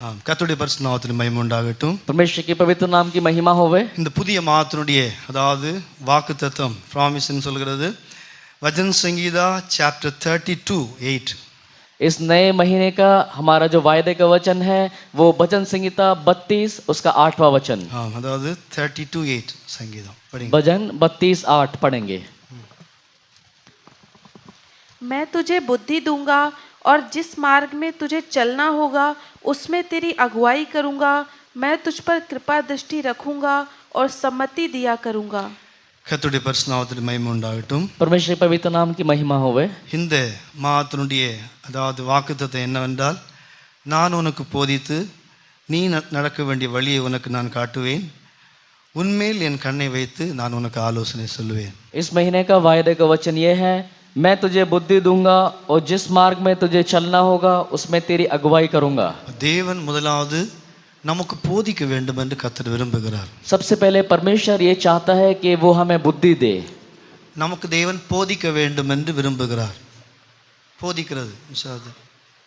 கர்த்தருடைய பரிசுத்த நாமத்திற்கு மகிமை உண்டாகட்டும். परमेश्वर के पवित्र नाम की महिमा होवे. இந்த புதிய மாதத்தினுடைய அதாவது வாக்குத்தத்தம் ப்ராமிஸ்ன்னு சொல்கிறது வசன சங்கீதா சாப்டர் 32:8. इस नए महीने का हमारा जो वायदे का वचन है वो भजन संहिता 32 उसका 8वां वचन. அதாவது 32:8 சங்கீதம் படிங்க. भजन 32:8 पढ़ेंगे. मैं तुझे बुद्धि दूंगा और जिस मार्ग में तुझे चलना होगा उसमें तेरी अगुवाई करूंगा. मैं तुझ पर कृपा दृष्टि रखूंगा और सम्मति दिया करूंगा. கர்த்தருடைய பரிசுத்த நாமத்திற்கு மகிமை உண்டாகட்டும். परमेश्वर के पवित्र नाम की महिमा होवे. இந்த மாதத்தினுடைய அதாவது வாக்குத்தத்தம் என்னவென்றால் நான் உனக்கு போதித்து நீ நடக்க வேண்டிய வழியை உனக்கு நான் காட்டுவேன். உன்மேல் என் கண்ணை வைத்து நான் உனக்கு ஆலோசனை சொல்லுவேன். इस महीने का वायदे का वचन ये है, मैं तुझे बुद्धि दूंगा और जिस मार्ग में तुझे चलना होगा उसमें तेरी अगुवाई करूंगा. தேவன் முதலாவது நமக்கு போதிக்க வேண்டும் என்று கர்த்தர் விரும்புகிறார். सबसे पहले परमेश्वर ये चाहता है कि वो हमें बुद्धि दे. நமக்கு தேவன் போதிக்க வேண்டும் என்று விரும்புகிறார். போதிக்கிறது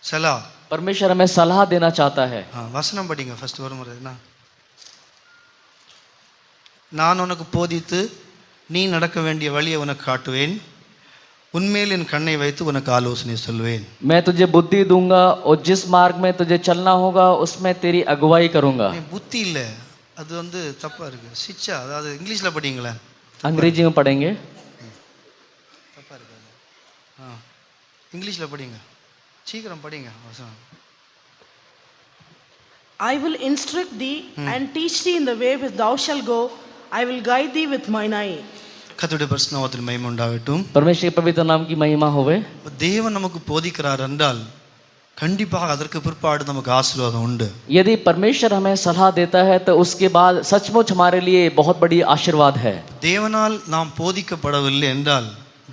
சலா. परमेश्वर हमें सलाह देना चाहता है. வசனம் படிங்க ஃபர்ஸ்ட் ஒரு முறை. நான் உனக்கு போதித்து நீ நடக்க வேண்டிய வழியை உனக்கு காட்டுவேன். உன்மேல் என் கண்ணை வைத்து உனக்கு ஆலோசனை சொல்வேன். मैं तुझे बुद्धि दूंगा और जिस मार्ग में तुझे चलना होगा उसमें तेरी अगुवाई करूंगा. புத்தி இல்ல, அது தப்பா இருக்கு. சிச்சா அதாவது இங்கிலீஷ்ல படிங்களேன். अंग्रेजी में पढ़ेंगे. தப்பா இருக்கு. இங்கிலீஷ்ல படிங்க, சீக்கிரம் படிங்க வசனம். I will instruct thee and teach thee in the way which thou shalt go. I will guide thee with mine eye. கர்த்தருடைய பரிசுத்த நாமத்திற்கு மகிமை உண்டாகட்டும். परमेश्वर के पवित्र नाम की महिमा होवे. தேவன் நமக்கு போதிக்கிறார் என்றால் கண்டிப்பாக அதற்கு பிற்பாடு நமக்கு ஆசீர்வாதம் உண்டு. यदि परमेश्वर हमें सलाह देता है तो उसके बाद सचमुच हमारे लिए बहुत बड़ी आशीर्वाद है. தேவனால் நாம் போதிக்கப்படவில்லை என்றால்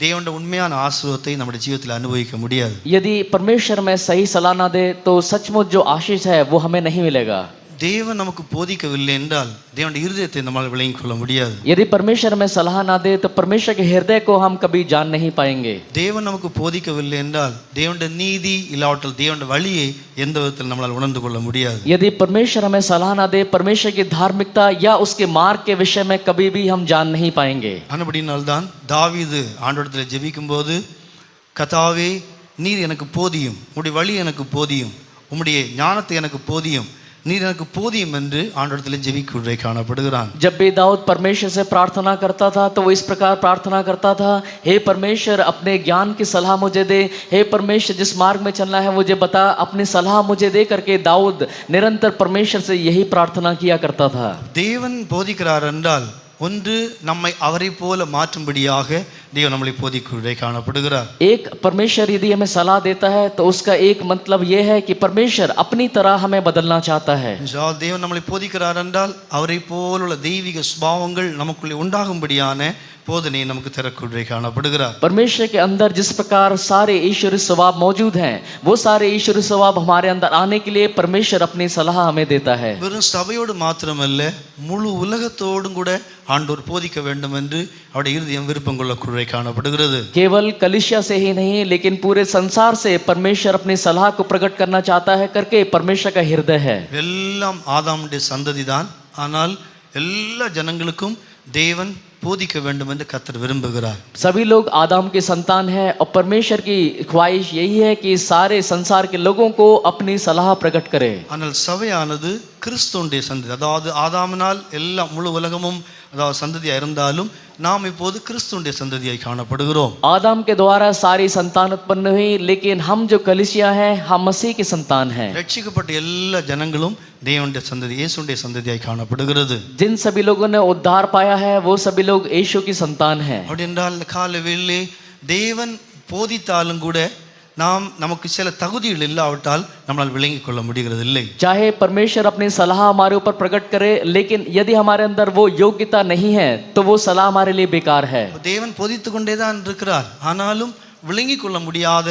தேவனுடைய உண்மையான ஆசீர்வாதத்தை நம்முடைய ஜீவிதத்தில் அனுபவிக்க முடியாது. यदि परमेश्वर हमें सही सलाह ना दे तो सचमुच जो आशीष है वो हमें नहीं मिलेगा. தேவன் நமக்கு போதிக்கவில்லை என்றால் தேவனுடைய இருதயத்தை நம்மால் விளங்கிக் கொள்ள முடியாது. यदि परमेश्वर हमें सलाह ना दे तो परमेश्वर के हृदय को हम कभी जान नहीं पाएंगे. தேவன் நமக்கு போதிக்கவில்லை என்றால் தேவனுடைய நீதி இல்லாவிட்டால் தேவனுடைய வழியை எந்த விதத்தில் நம்மால் உணர்ந்து கொள்ள முடியாது. यदि परमेश्वर हमें सलाह ना दे परमेश्वर की धार्मिकता या उसके मार्ग के विषय में कभी भी हम जान नहीं पाएंगे. அப்படினால்தான் தாவீது ஆண்டவரிடத்தில் ஜெபிக்கும் போது கர்த்தாவே நீர் எனக்கு போதியும், உம்முடைய வழி எனக்கு போதியும், உம்முடைய ஞானத்தை எனக்கு போதியும், நீர் எனக்கு போதியும் என்று ஆண்டவரிடத்தில் ஜெபிக்கிறதை காணப்படுகிறான். जब भी दाऊद परमेश्वर से प्रार्थना करता था तो वो इस प्रकार प्रार्थना करता था, हे परमेश्वर अपने ज्ञान की सलाह मुझे दे, हे परमेश्वर जिस मार्ग में चलना है मुझे बता, अपनी सलाह मुझे दे करके दाऊद निरंतर परमेश्वर से यही प्रार्थना किया करता था. தேவன் போதிக்கிறார் என்றால் ஒன்று நம்மை அவரை போல மாற்றும்படியாக தேவன் நம்மளை போதிக்கிறதை காணப்படுகிறார். एक परमेश्वर यदि हमें सलाह देता है तो उसका एक मतलब यह है कि परमेश्वर अपनी तरह हमें बदलना चाहता है. தேவன் நம்மளை போதிக்கிறார் என்றால் அவரை போலுள்ள தெய்வீக சுபாவங்கள் நமக்குள்ளே உண்டாகும்படியான போதனை நமக்கு தரக்கூடிய காணப்படுகிறார். परमेश्वर के अंदर जिस प्रकार सारे ईश्वरीय स्वभाव मौजूद हैं वो सारे ईश्वरीय स्वभाव हमारे अंदर आने के लिए परमेश्वर अपनी सलाह हमें देता है. வெறும் சபையோடு மாத்திரமல்ல முழு உலகத்தோடும் கூட ஆண்டவர் போதிக்க வேண்டும் என்று அவருடைய இருதயம் விருப்பம் கொள்ளக்கூடிய காணப்படுகிறது. केवल कलीसिया से ही नहीं लेकिन पूरे संसार से परमेश्वर अपनी सलाह को प्रकट करना चाहता है करके परमेश्वर का हृदय है. எல்லாம் ஆதாமுடைய சந்ததி தான், ஆனால் எல்லா ஜனங்களுக்கும் தேவன் போதிக்க வேண்டும் என்று கர்த்தர் விரும்புகிறார். सभी लोग आदम के संतान हैं और परमेश्वर की ख्वाहिश यही है कि सारे संसार के लोगों को अपनी सलाह प्रकट करे. ஆனால் சபையானது கிறிஸ்துவுடைய சந்ததி, அதாவது ஆதாமினால் எல்லா முழு உலகமும் அதாவது சந்ததியாக இருந்தாலும் நாம் இப்போது கிறிஸ்துவுடைய சந்ததியாய் காணப்படுகிறோம். आदम के द्वारा सारी संतान उत्पन्न हुई लेकिन हम जो कलीसिया हैं हम मसीह के संतान हैं. ரட்சிக்கப்பட்ட எல்லா ஜனங்களும் தேவனுடைய சந்ததி, இயேசுவுடைய சந்ததியாய் காணப்படுகிறது. जिन सभी लोगों ने उद्धार पाया है वो सभी लोग यीशु की संतान हैं. அப்படி என்றால் காலவேளை தேவன் போதித்தாலும் கூட நாம் நமக்கு சில தகுதிகள் இல்லாவிட்டால் நம்மால் விளங்கிக் கொள்ள முடிகிறது இல்லை. चाहे परमेश्वर अपनी सलाह हमारे ऊपर प्रकट करे लेकिन यदि हमारे अंदर वो योग्यता नहीं है तो वो सलाह हमारे लिए बेकार है. தேவன் போதித்து கொண்டே தான் இருக்கிறார், ஆனாலும் விளங்கிக் கொள்ள முடியாத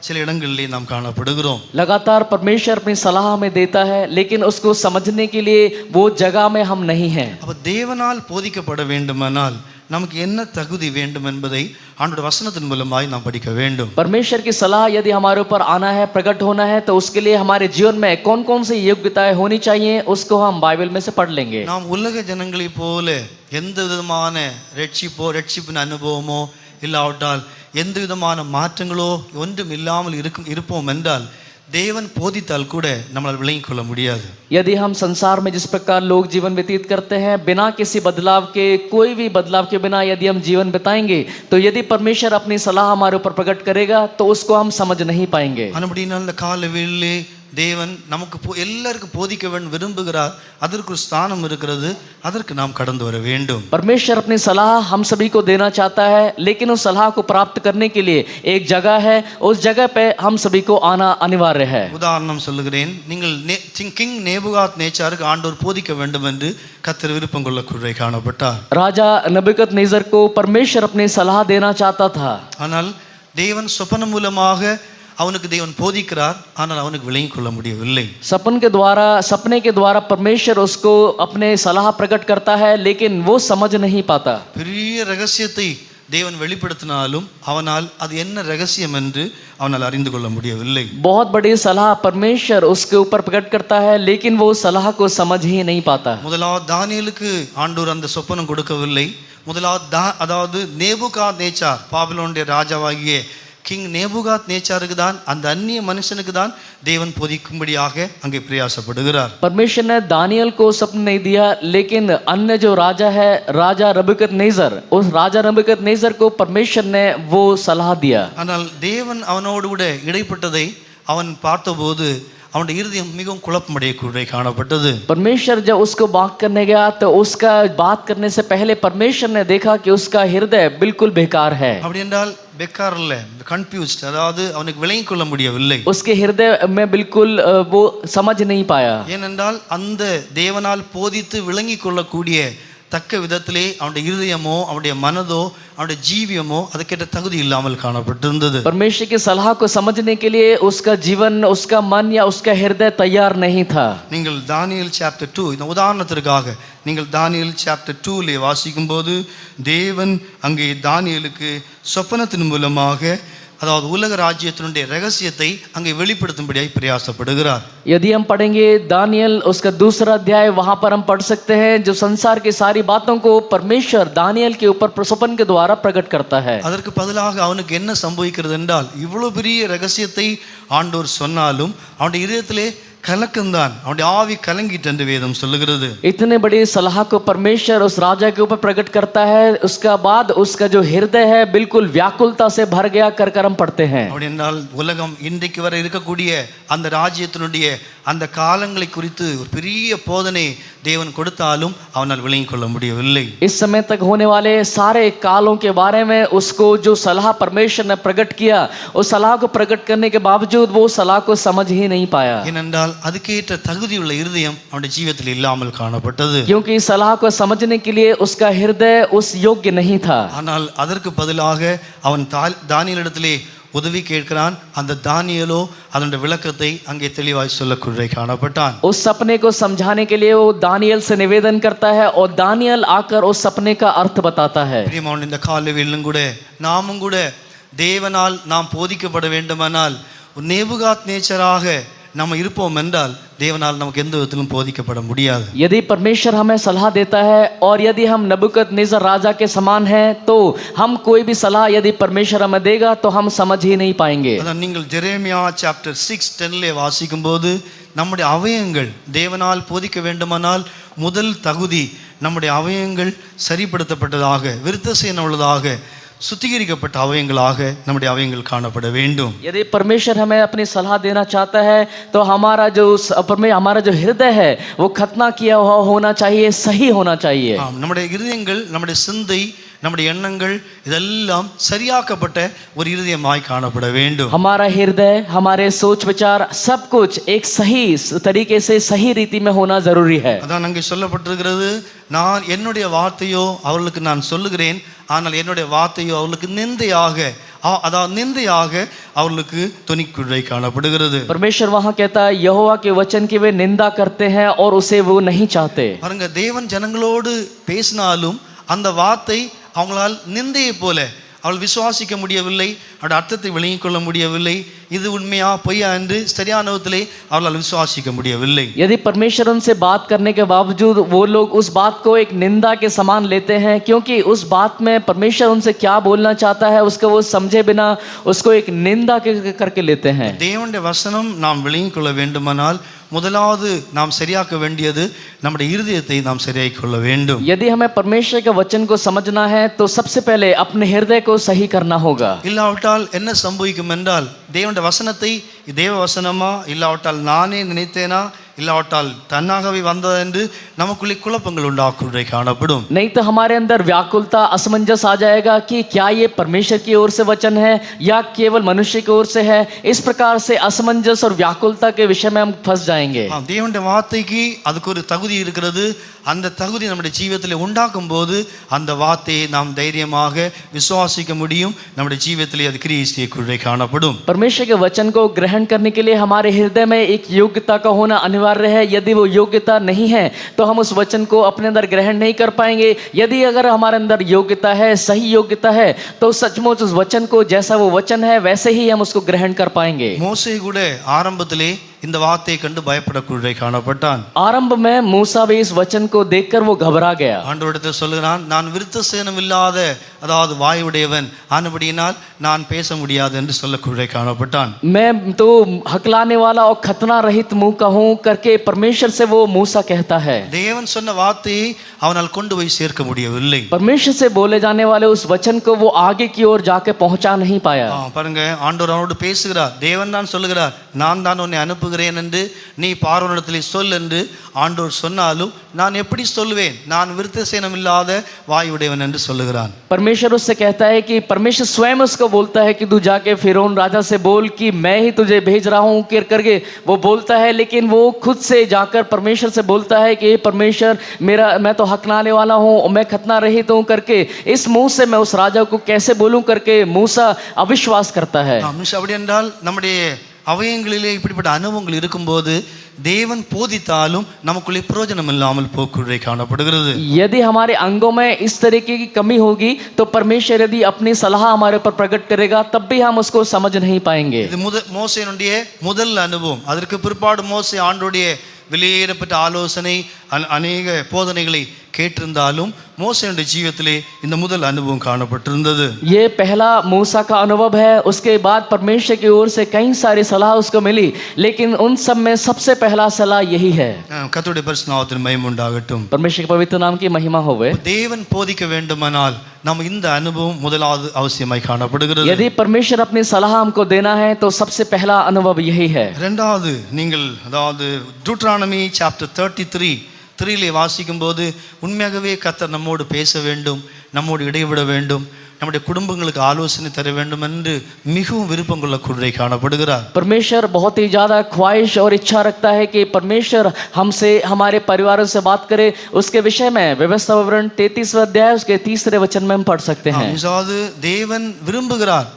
சில இடங்களிலே நாம் காணப்படுகிறோம். लगातार परमेश्वर अपनी सलाह हमें देता है लेकिन उसको समझने के लिए वो जगह में हम नहीं हैं. அப்ப தேவனால் போதிக்கப்பட வேண்டுமானால் நமக்கு என்ன தகுதி வேண்டும் என்பதை ஆண்டவருடைய வசனத்தின் மூலமாய் நாம் படிக்க வேண்டும். परमेश्वर की सलाह यदि हमारे ऊपर आना है, प्रकट होना है, तो उसके लिए हमारे जीवन में कौन कौन सी योग्यताएं होनी चाहिए, उसको हम बाइबल में से पढ़ लेंगे. நாம் உலக ஜனங்களைப் போல எந்த விதமான ரட்சிப்பின் அனுபவமோ இல்லாவிட்டால் எந்த விதமான மாற்றங்களோ ஒன்றும் இல்லாமல் இருப்போம் என்றால் தேவன் போதித்தால் கூட நம்மளால் விளங்கிக் கொள்ள முடியாது. यदि हम संसार में जिस प्रकार लोग जीवन व्यतीत करते हैं, बिना किसी बदलाव के, कोई भी बदलाव के बिना यदि हम जीवन बिताएंगे, तो यदि परमेश्वर अपनी सलाह हमारे ऊपर प्रकट करेगा तो उसको हम समझ नहीं पाएंगे. அப்படினால் இந்த காலவெளியிலே தேவன் நமக்கு எல்லாருக்கும் போதிக்க விரும்புகிறார். அதற்கு ஒரு ஸ்தானம் இருக்கிறது, அதற்கு நாம் கடந்து வர வேண்டும். परमेश्वर अपनी सलाह हम सभी को देना चाहता है, लेकिन उस सलाह को प्राप्त करने के लिए एक जगह है, उस जगह पे हम सभी को आना अनिवार्य है. உதாரணம் சொல்லுகிறேன். நீங்கள் கிங் நேபுகாத் நேச்சாருக்கு ஆண்டவர் போதிக்க வேண்டும் என்று கர்த்தர் விருப்பம் கொள்ளக்கூட காணப்பட்டார். राजा नबूकदनेस्सर को परमेश्वर अपनी सलाह देना चाहता था. ஆனால் தேவன் சொப்பனம் மூலமாக அவனுக்கு தேவன் போதிக்கிறார். ஆனால் அவனுக்கு விளங்கிக் கொள்ள முடியவில்லை. सपने के द्वारा परमेश्वर उसको अपने सलाह प्रकट करता है, लेकिन वो समझ नहीं पाता. பெரிய ரகசியத்தை தேவன் வெளிப்படுத்தினாலும் அவனால் அது என்ன ரகசியம் என்று அவனால் அறிந்து கொள்ள முடியவில்லை. बहुत बड़ी सलाह परमेश्वर उसके ऊपर प्रकट करता है, लेकिन वो सलाह को समझ ही नहीं पाता. முதலாவது தானியேலுக்கு ஆண்டவர் அந்த சொப்பனம் கொடுக்கவில்லை. அதாவது நேபுகாத் நேச்சார், பாபிலோனுடைய ராஜாவாகிய கிங் நேபுகாத் நேச்சாருக்கு தான், அந்த அந்நிய மனுஷனுக்கு தான் தேவன் போதிக்கும்படியாக அங்கே பிரயாசப்படுகிறார். परमेश्वर ने दानियल को स्वप्न नहीं दिया, लेकिन अन्य जो राजा है, राजा नबूकदनेस्सर, उस राजा नबूकदनेस्सर को परमेश्वर ने वो सलाह दिया. ஆனால் தேவன் அவனோடு கூட இடைப்பட்டதை அவன் பார்த்தபோது அவனுடைய இருதயம் மிகவும் குழப்பமடையக்கூடிய காணப்பட்டது. परमेश्वर जब उसको बात करने गया तो उसका बात करने से पहले परमेश्वर ने देखा कि उसका हृदय बिल्कुल बेकार है. அப்படி என்றால் बेकार இல்ல, கன்ஃபியூஸ்ட், அதாவது அவனுக்கு விளங்கிக் கொள்ள முடியவில்லை. उसके हृदय में बिल्कुल वो समझ नहीं पाया. ஏனென்றால் அந்த தேவனால் போதித்து விளங்கிக் கொள்ளக்கூடிய தக்க விதத்திலே அவனுடைய இருதயமோ அவனுடைய மனதோ அவனுடைய ஜீவியமோ அதுக்கேற்ற தகுதி இல்லாமல் காணப்பட்டிருந்தது. परमेश्वर की सलाह को समझने के लिए उसका जीवन, उसका मन या उसका हृदय तैयार नहीं था. நீங்கள் தானியேல் சாப்டர் 2 இந்த உதாரணத்திற்காக நீங்கள் தானியேல் சாப்டர் 2 வாசிக்கும்போது தேவன் அங்கே தானியேலுக்கு சொப்பனத்தின் மூலமாக, அதாவது உலக ராஜ்யத்தினுடைய ரகசியத்தை அங்கே வெளிப்படுத்தும்படியாக பிரயாசப்படுகிறார். यदि हम पढ़ेंगे दानियल उसका दूसरा अध्याय, वहां पर हम पढ़ सकते हैं जो संसार की सारी बातों को परमेश्वर दानियल के ऊपर स्वप्न के द्वारा प्रकट करता है. அதற்கு பதிலாக அவனுக்கு என்ன சம்பவிக்கிறது என்றால், இவ்வளவு பெரிய ரகசியத்தை ஆண்டவர் சொன்னாலும் அவனுடைய இதயத்திலே கலக்கம்தான், அவனுடைய ஆவி கலங்கிட்டு என்று வேதம் சொல்லுகிறது. इतने बड़ी सलाह को परमेश्वर उस राजा के ऊपर प्रकट करता है, उसका बाद उसका जो हृदय है बिल्कुल व्याकुलता से भर गया कर हम पढ़ते हैं. அப்படி என்றால் உலகம் இன்றைக்கு வரை இருக்கக்கூடிய அந்த ராஜ்யத்தினுடைய அந்த காலங்களை குறித்து ஒரு பெரிய போதனை தேவன் கொடுத்தாலும் அவனால் விளங்கிக் கொள்ள முடியவில்லை. इस समय तक होने वाले सारे कालों के बारे में उसको जो सलाह परमेश्वर ने प्रकट किया, उस सलाह को प्रकट करने के बावजूद वो सलाह को समझ ही नहीं पाया. ஏனென்றால் அதுக்கேற்ற தகுதியுள்ள இருதயம் அவனுடைய ஜீவிதத்தில் இல்லாமல் காணப்பட்டது. क्योंकि सलाह को समझने के लिए उसका हृदय उस योग्य नहीं था. ஆனால் அதற்கு பதிலாக அவன் தானியேலிடத்திலே உதவி கேட்கிறான். அந்த தானியேலோ அதனுடைய விளக்கத்தை அங்கே தெளிவாய் சொல்லக்கூடிய காணப்பட்டான். उस सपने को समझाने के लिए वो दानियल से निवेदन करता है और दानियल आकर उस सपने का अर्थ बताता है. பிரியமான இந்த காலவேளையிலும் கூட நாமும் கூட தேவனால் நாம் போதிக்கப்பட வேண்டுமானால் நேபுகாத் நேச்சராக நம்ம இருப்போம் என்றால் தேவனால் நமக்கு எந்த விதத்திலும் போதிக்கப்பட முடியாது. यदि परमेश्वर हमें सलाह देता है और यदि हम नबूकदनेस्सर राजा के समान हैं, तो हम कोई भी सलाह यदि परमेश्वर हमें देगा तो हम समझ ही नहीं पाएंगे. அதான் நீங்கள் ஜெரேமியா சாப்டர் 6:10 வாசிக்கும்போது நம்முடைய அவயங்கள் தேவனால் போதிக்க வேண்டுமானால் முதல் தகுதி நம்முடைய அவயங்கள் சரிப்படுத்தப்பட்டதாக, விருத்தசேன உள்ளதாக, சுத்திகரிக்கப்பட்ட அவயங்களாக நம்முடைய அவயங்கள் காணப்பட வேண்டும். यदि परमेश्वर हमें अपनी सलाह देना चाहता है तो हमारा जो हृदय है वो खतना किया हुआ होना चाहिए, सही होना चाहिए. நம்முடைய இருதயங்கள், நம்முடைய சிந்தை, நம்முடைய எண்ணங்கள் இதெல்லாம் சரியாக்கப்பட்ட ஒரு இருதயமாய் காணப்பட வேண்டும். हमारा हृदय, हमारे सोच विचार सब कुछ एक सही तरीके से सही रीति में होना जरूरी है. அதான் அங்கே சொல்லப்பட்டிருக்கிறது, நான் என்னுடைய வார்த்தையோ அவர்களுக்கு நான் சொல்லுகிறேன், ஆனால் என்னுடைய வார்த்தையோ அவர்களுக்கு நிந்தையாக, அதாவது நிந்தையாக அவர்களுக்கு துணிக்குள்ளே காணப்படுகிறது. परमेश्वर वहां कहता है यहोवा के वचन की वे निंदा करते हैं और उसे वो नहीं चाहते. பாருங்க, தேவன் ஜனங்களோடு பேசினாலும் அந்த வார்த்தை அவங்களால் நிந்தையை போல அவள் விசுவாசிக்க முடியவில்லை, அவருடைய அர்த்தத்தை விளங்கிக் கொள்ள முடியவில்லை, இது உண்மையா பொய்யா என்று சரியான விதத்திலே அவளால் விசுவாசிக்க முடியவில்லை. यदि परमेश्वर उनसे बात करने के बावजूद वो लोग उस बात को एक निंदा के समान लेते हैं, क्योंकि उस बात में परमेश्वर उनसे क्या बोलना चाहता है उसको वो समझे बिना उसको एक निंदा करके लेते हैं. தேவனுடைய வசனம் நாம் விளங்கிக் கொள்ள வேண்டுமானால் முதலாவது நாம் சரியாக்க வேண்டியது நம்முடைய இருதயத்தை நாம் சரியாக்கிக் கொள்ள வேண்டும். यदि हमें परमेश्वर के वचन को समझना है तो सबसे पहले अपने हृदय को सही करना होगा. இல்லாவிட்டால் என்ன சம்பவிக்கும் என்றால் தேவனுடைய வசனத்தை தேவ வசனமா இல்லாவிட்டால் நானே நினைத்தேனா இல்லாவிட்டால் தன்னாகவே வந்தது என்று நமக்குள்ளே குழப்பங்கள் உண்டாக்குவதை காணப்படும். नहीं तो हमारे अंदर व्याकुलता असमंजस आ जाएगा कि क्या ये परमेश्वर की ओर से वचन है या केवल मनुष्य की ओर से है. इस प्रकार से असमंजस और व्याकुलता के विषय में हम फंस जाएंगे. தேவனுடைய வார்த்தைக்கு அதுக்கு ஒரு தகுதி இருக்கிறது. அந்த தகுதி நம்முடைய ஜீவியத்தில் உண்டாக்கும் போது அந்த வார்த்தையை நாம் தைரியமாக விசுவாசிக்க முடியும். நம்முடைய ஜீவியத்திலே அது கிரியை செய்யக்கூடியதை காணப்படும். परमेश्वर के वचन को ग्रहण करने के लिए हमारे हृदय में एक योग्यता का होना अनिवार्य है. यदि वो योग्यता नहीं है तो हम उस वचन को अपने अंदर ग्रहण नहीं कर पाएंगे. यदि अगर हमारे अंदर योग्यता है, सही योग्यता है, तो सचमुच उस वचन को जैसा वो वचन है वैसे ही हम उसको ग्रहण कर पाएंगे. மோசே கூட ஆரம்பத்திலே இந்த வார்த்தையை கண்டு பயப்படக்கூடியதை காணப்பட்டான். आरंभ में मूसा भी इस वचन को देखकर वो घबरा गया. ஆண்டவரிடத்தில் சொல்லுகிறான், நான் விருத்த சேனம் இல்லாத அதாவது வாயுடையவன் ஆனபடியினால் நான் பேச முடியாது என்று சொல்லக்கூடியதை காணப்பட்டான். मैं तो हकलाने वाला और खतना रहित मुंह का हूं करके परमेश्वर से वो मूसा कहता है. தேவன் சொன்ன வார்த்தையை அவனால் கொண்டு போய் சேர்க்க முடியவில்லை. परमेश्वर से बोले जाने वाले उस वचन को वो आगे की ओर जाके पहुंचा नहीं पाया. பாருங்க, ஆண்டவர் அவனோடு பேசுகிறார். தேவன் தான் சொல்லுகிறார், நான் தான் உன்னை அனுப்புகிறேன் என்று நீ பார்வோனிடத்திலே சொல் என்று ஆண்டவர் சொன்னாலும் நான் எப்படி சொல்லுவேன், நான் விருத்த சேனம் இல்லாத வாயுடையவன் என்று சொல்லுகிறான். परमेश्वर उससे कहता है कि परमेश्वर स्वयं उसको बोलता है कि तू जाके फिरौन राजा से बोल कि मैं ही तुझे भेज रहा हूं करके वो बोलता है. लेकिन वो खुद से जाकर परमेश्वर से बोलता है कि परमेश्वर मैं तो हकनाने वाला हूं और मैं खतना रहित हूं करके इस मुंह से मैं उस राजा को कैसे बोलूं करके मूसा अविश्वास करता है. அப்படி என்றால் நம்முடைய அவயங்களிலே இப்படிப்பட்ட அனுபவங்கள் இருக்கும்போது தேவன் போதித்தாலும் நமக்குள்ளே பிரயோஜனம் இல்லாமல் போக்குவதை காணப்படுகிறது. यदि हमारे अंगों में इस तरीके की कमी होगी तो परमेश्वर यदि अपनी सलाह हमारे ऊपर प्रकट करेगा तब भी हम उसको समझ नहीं पाएंगे. இது மோசேனுடைய முதல் அனுபவம். அதற்கு பிற்பாடு மோசே ஆண்டோடைய வெளியேறப்பட்ட ஆலோசனை அநேக போதனைகளை கேட்டிருந்தாலும் மோசேனுடைய ஜீவியத்திலே இந்த முதல் அனுபவம் காணப்பட்டிருந்தது. ये पहला मूसा का अनुभव है. उसके बाद परमेश्वर की ओर से कई सारी सलाह उसको मिली, लेकिन उन सब में सबसे पहला सलाह यही है. கர்த்தருடைய பரிசுத்த நாமத்திற்கு மகிமை உண்டாகட்டும். परमेश्वर के पवित्र नाम की महिमा होवे. தேவன் போதிக்க வேண்டுமானால் நம்ம இந்த அனுபவம் முதலாவது அவசியமாய் காணப்படுகிறது. यदि परमेश्वर अपनी सलाह हमको देना है तो सबसे पहला अनुभव यही है. இரண்டாவது, நீங்கள் அதாவது Deuteronomy chapter 33:3 வாசிக்கும் போது உண்மையாகவே கர்த்தர் நம்மோடு பேச வேண்டும், நம்மோடு இடைவிட வேண்டும், நம்முடைய குடும்பங்களுக்கு ஆலோசனை தர வேண்டும் என்று மிகவும் விருப்பம் கொள்ளக்கூடியதை காணப்படுகிறார். परमेश्वर बहुत ही ज्यादा ख्वाहिश और इच्छा रखता है कि परमेश्वर हमसे हमारे परिवारों से बात करे. उसके विषय में व्यवस्था विवरण 33वां अध्याय उसके 3 वचन में हम पढ़ सकते हैं. அதாவது தேவன் விரும்புகிறார்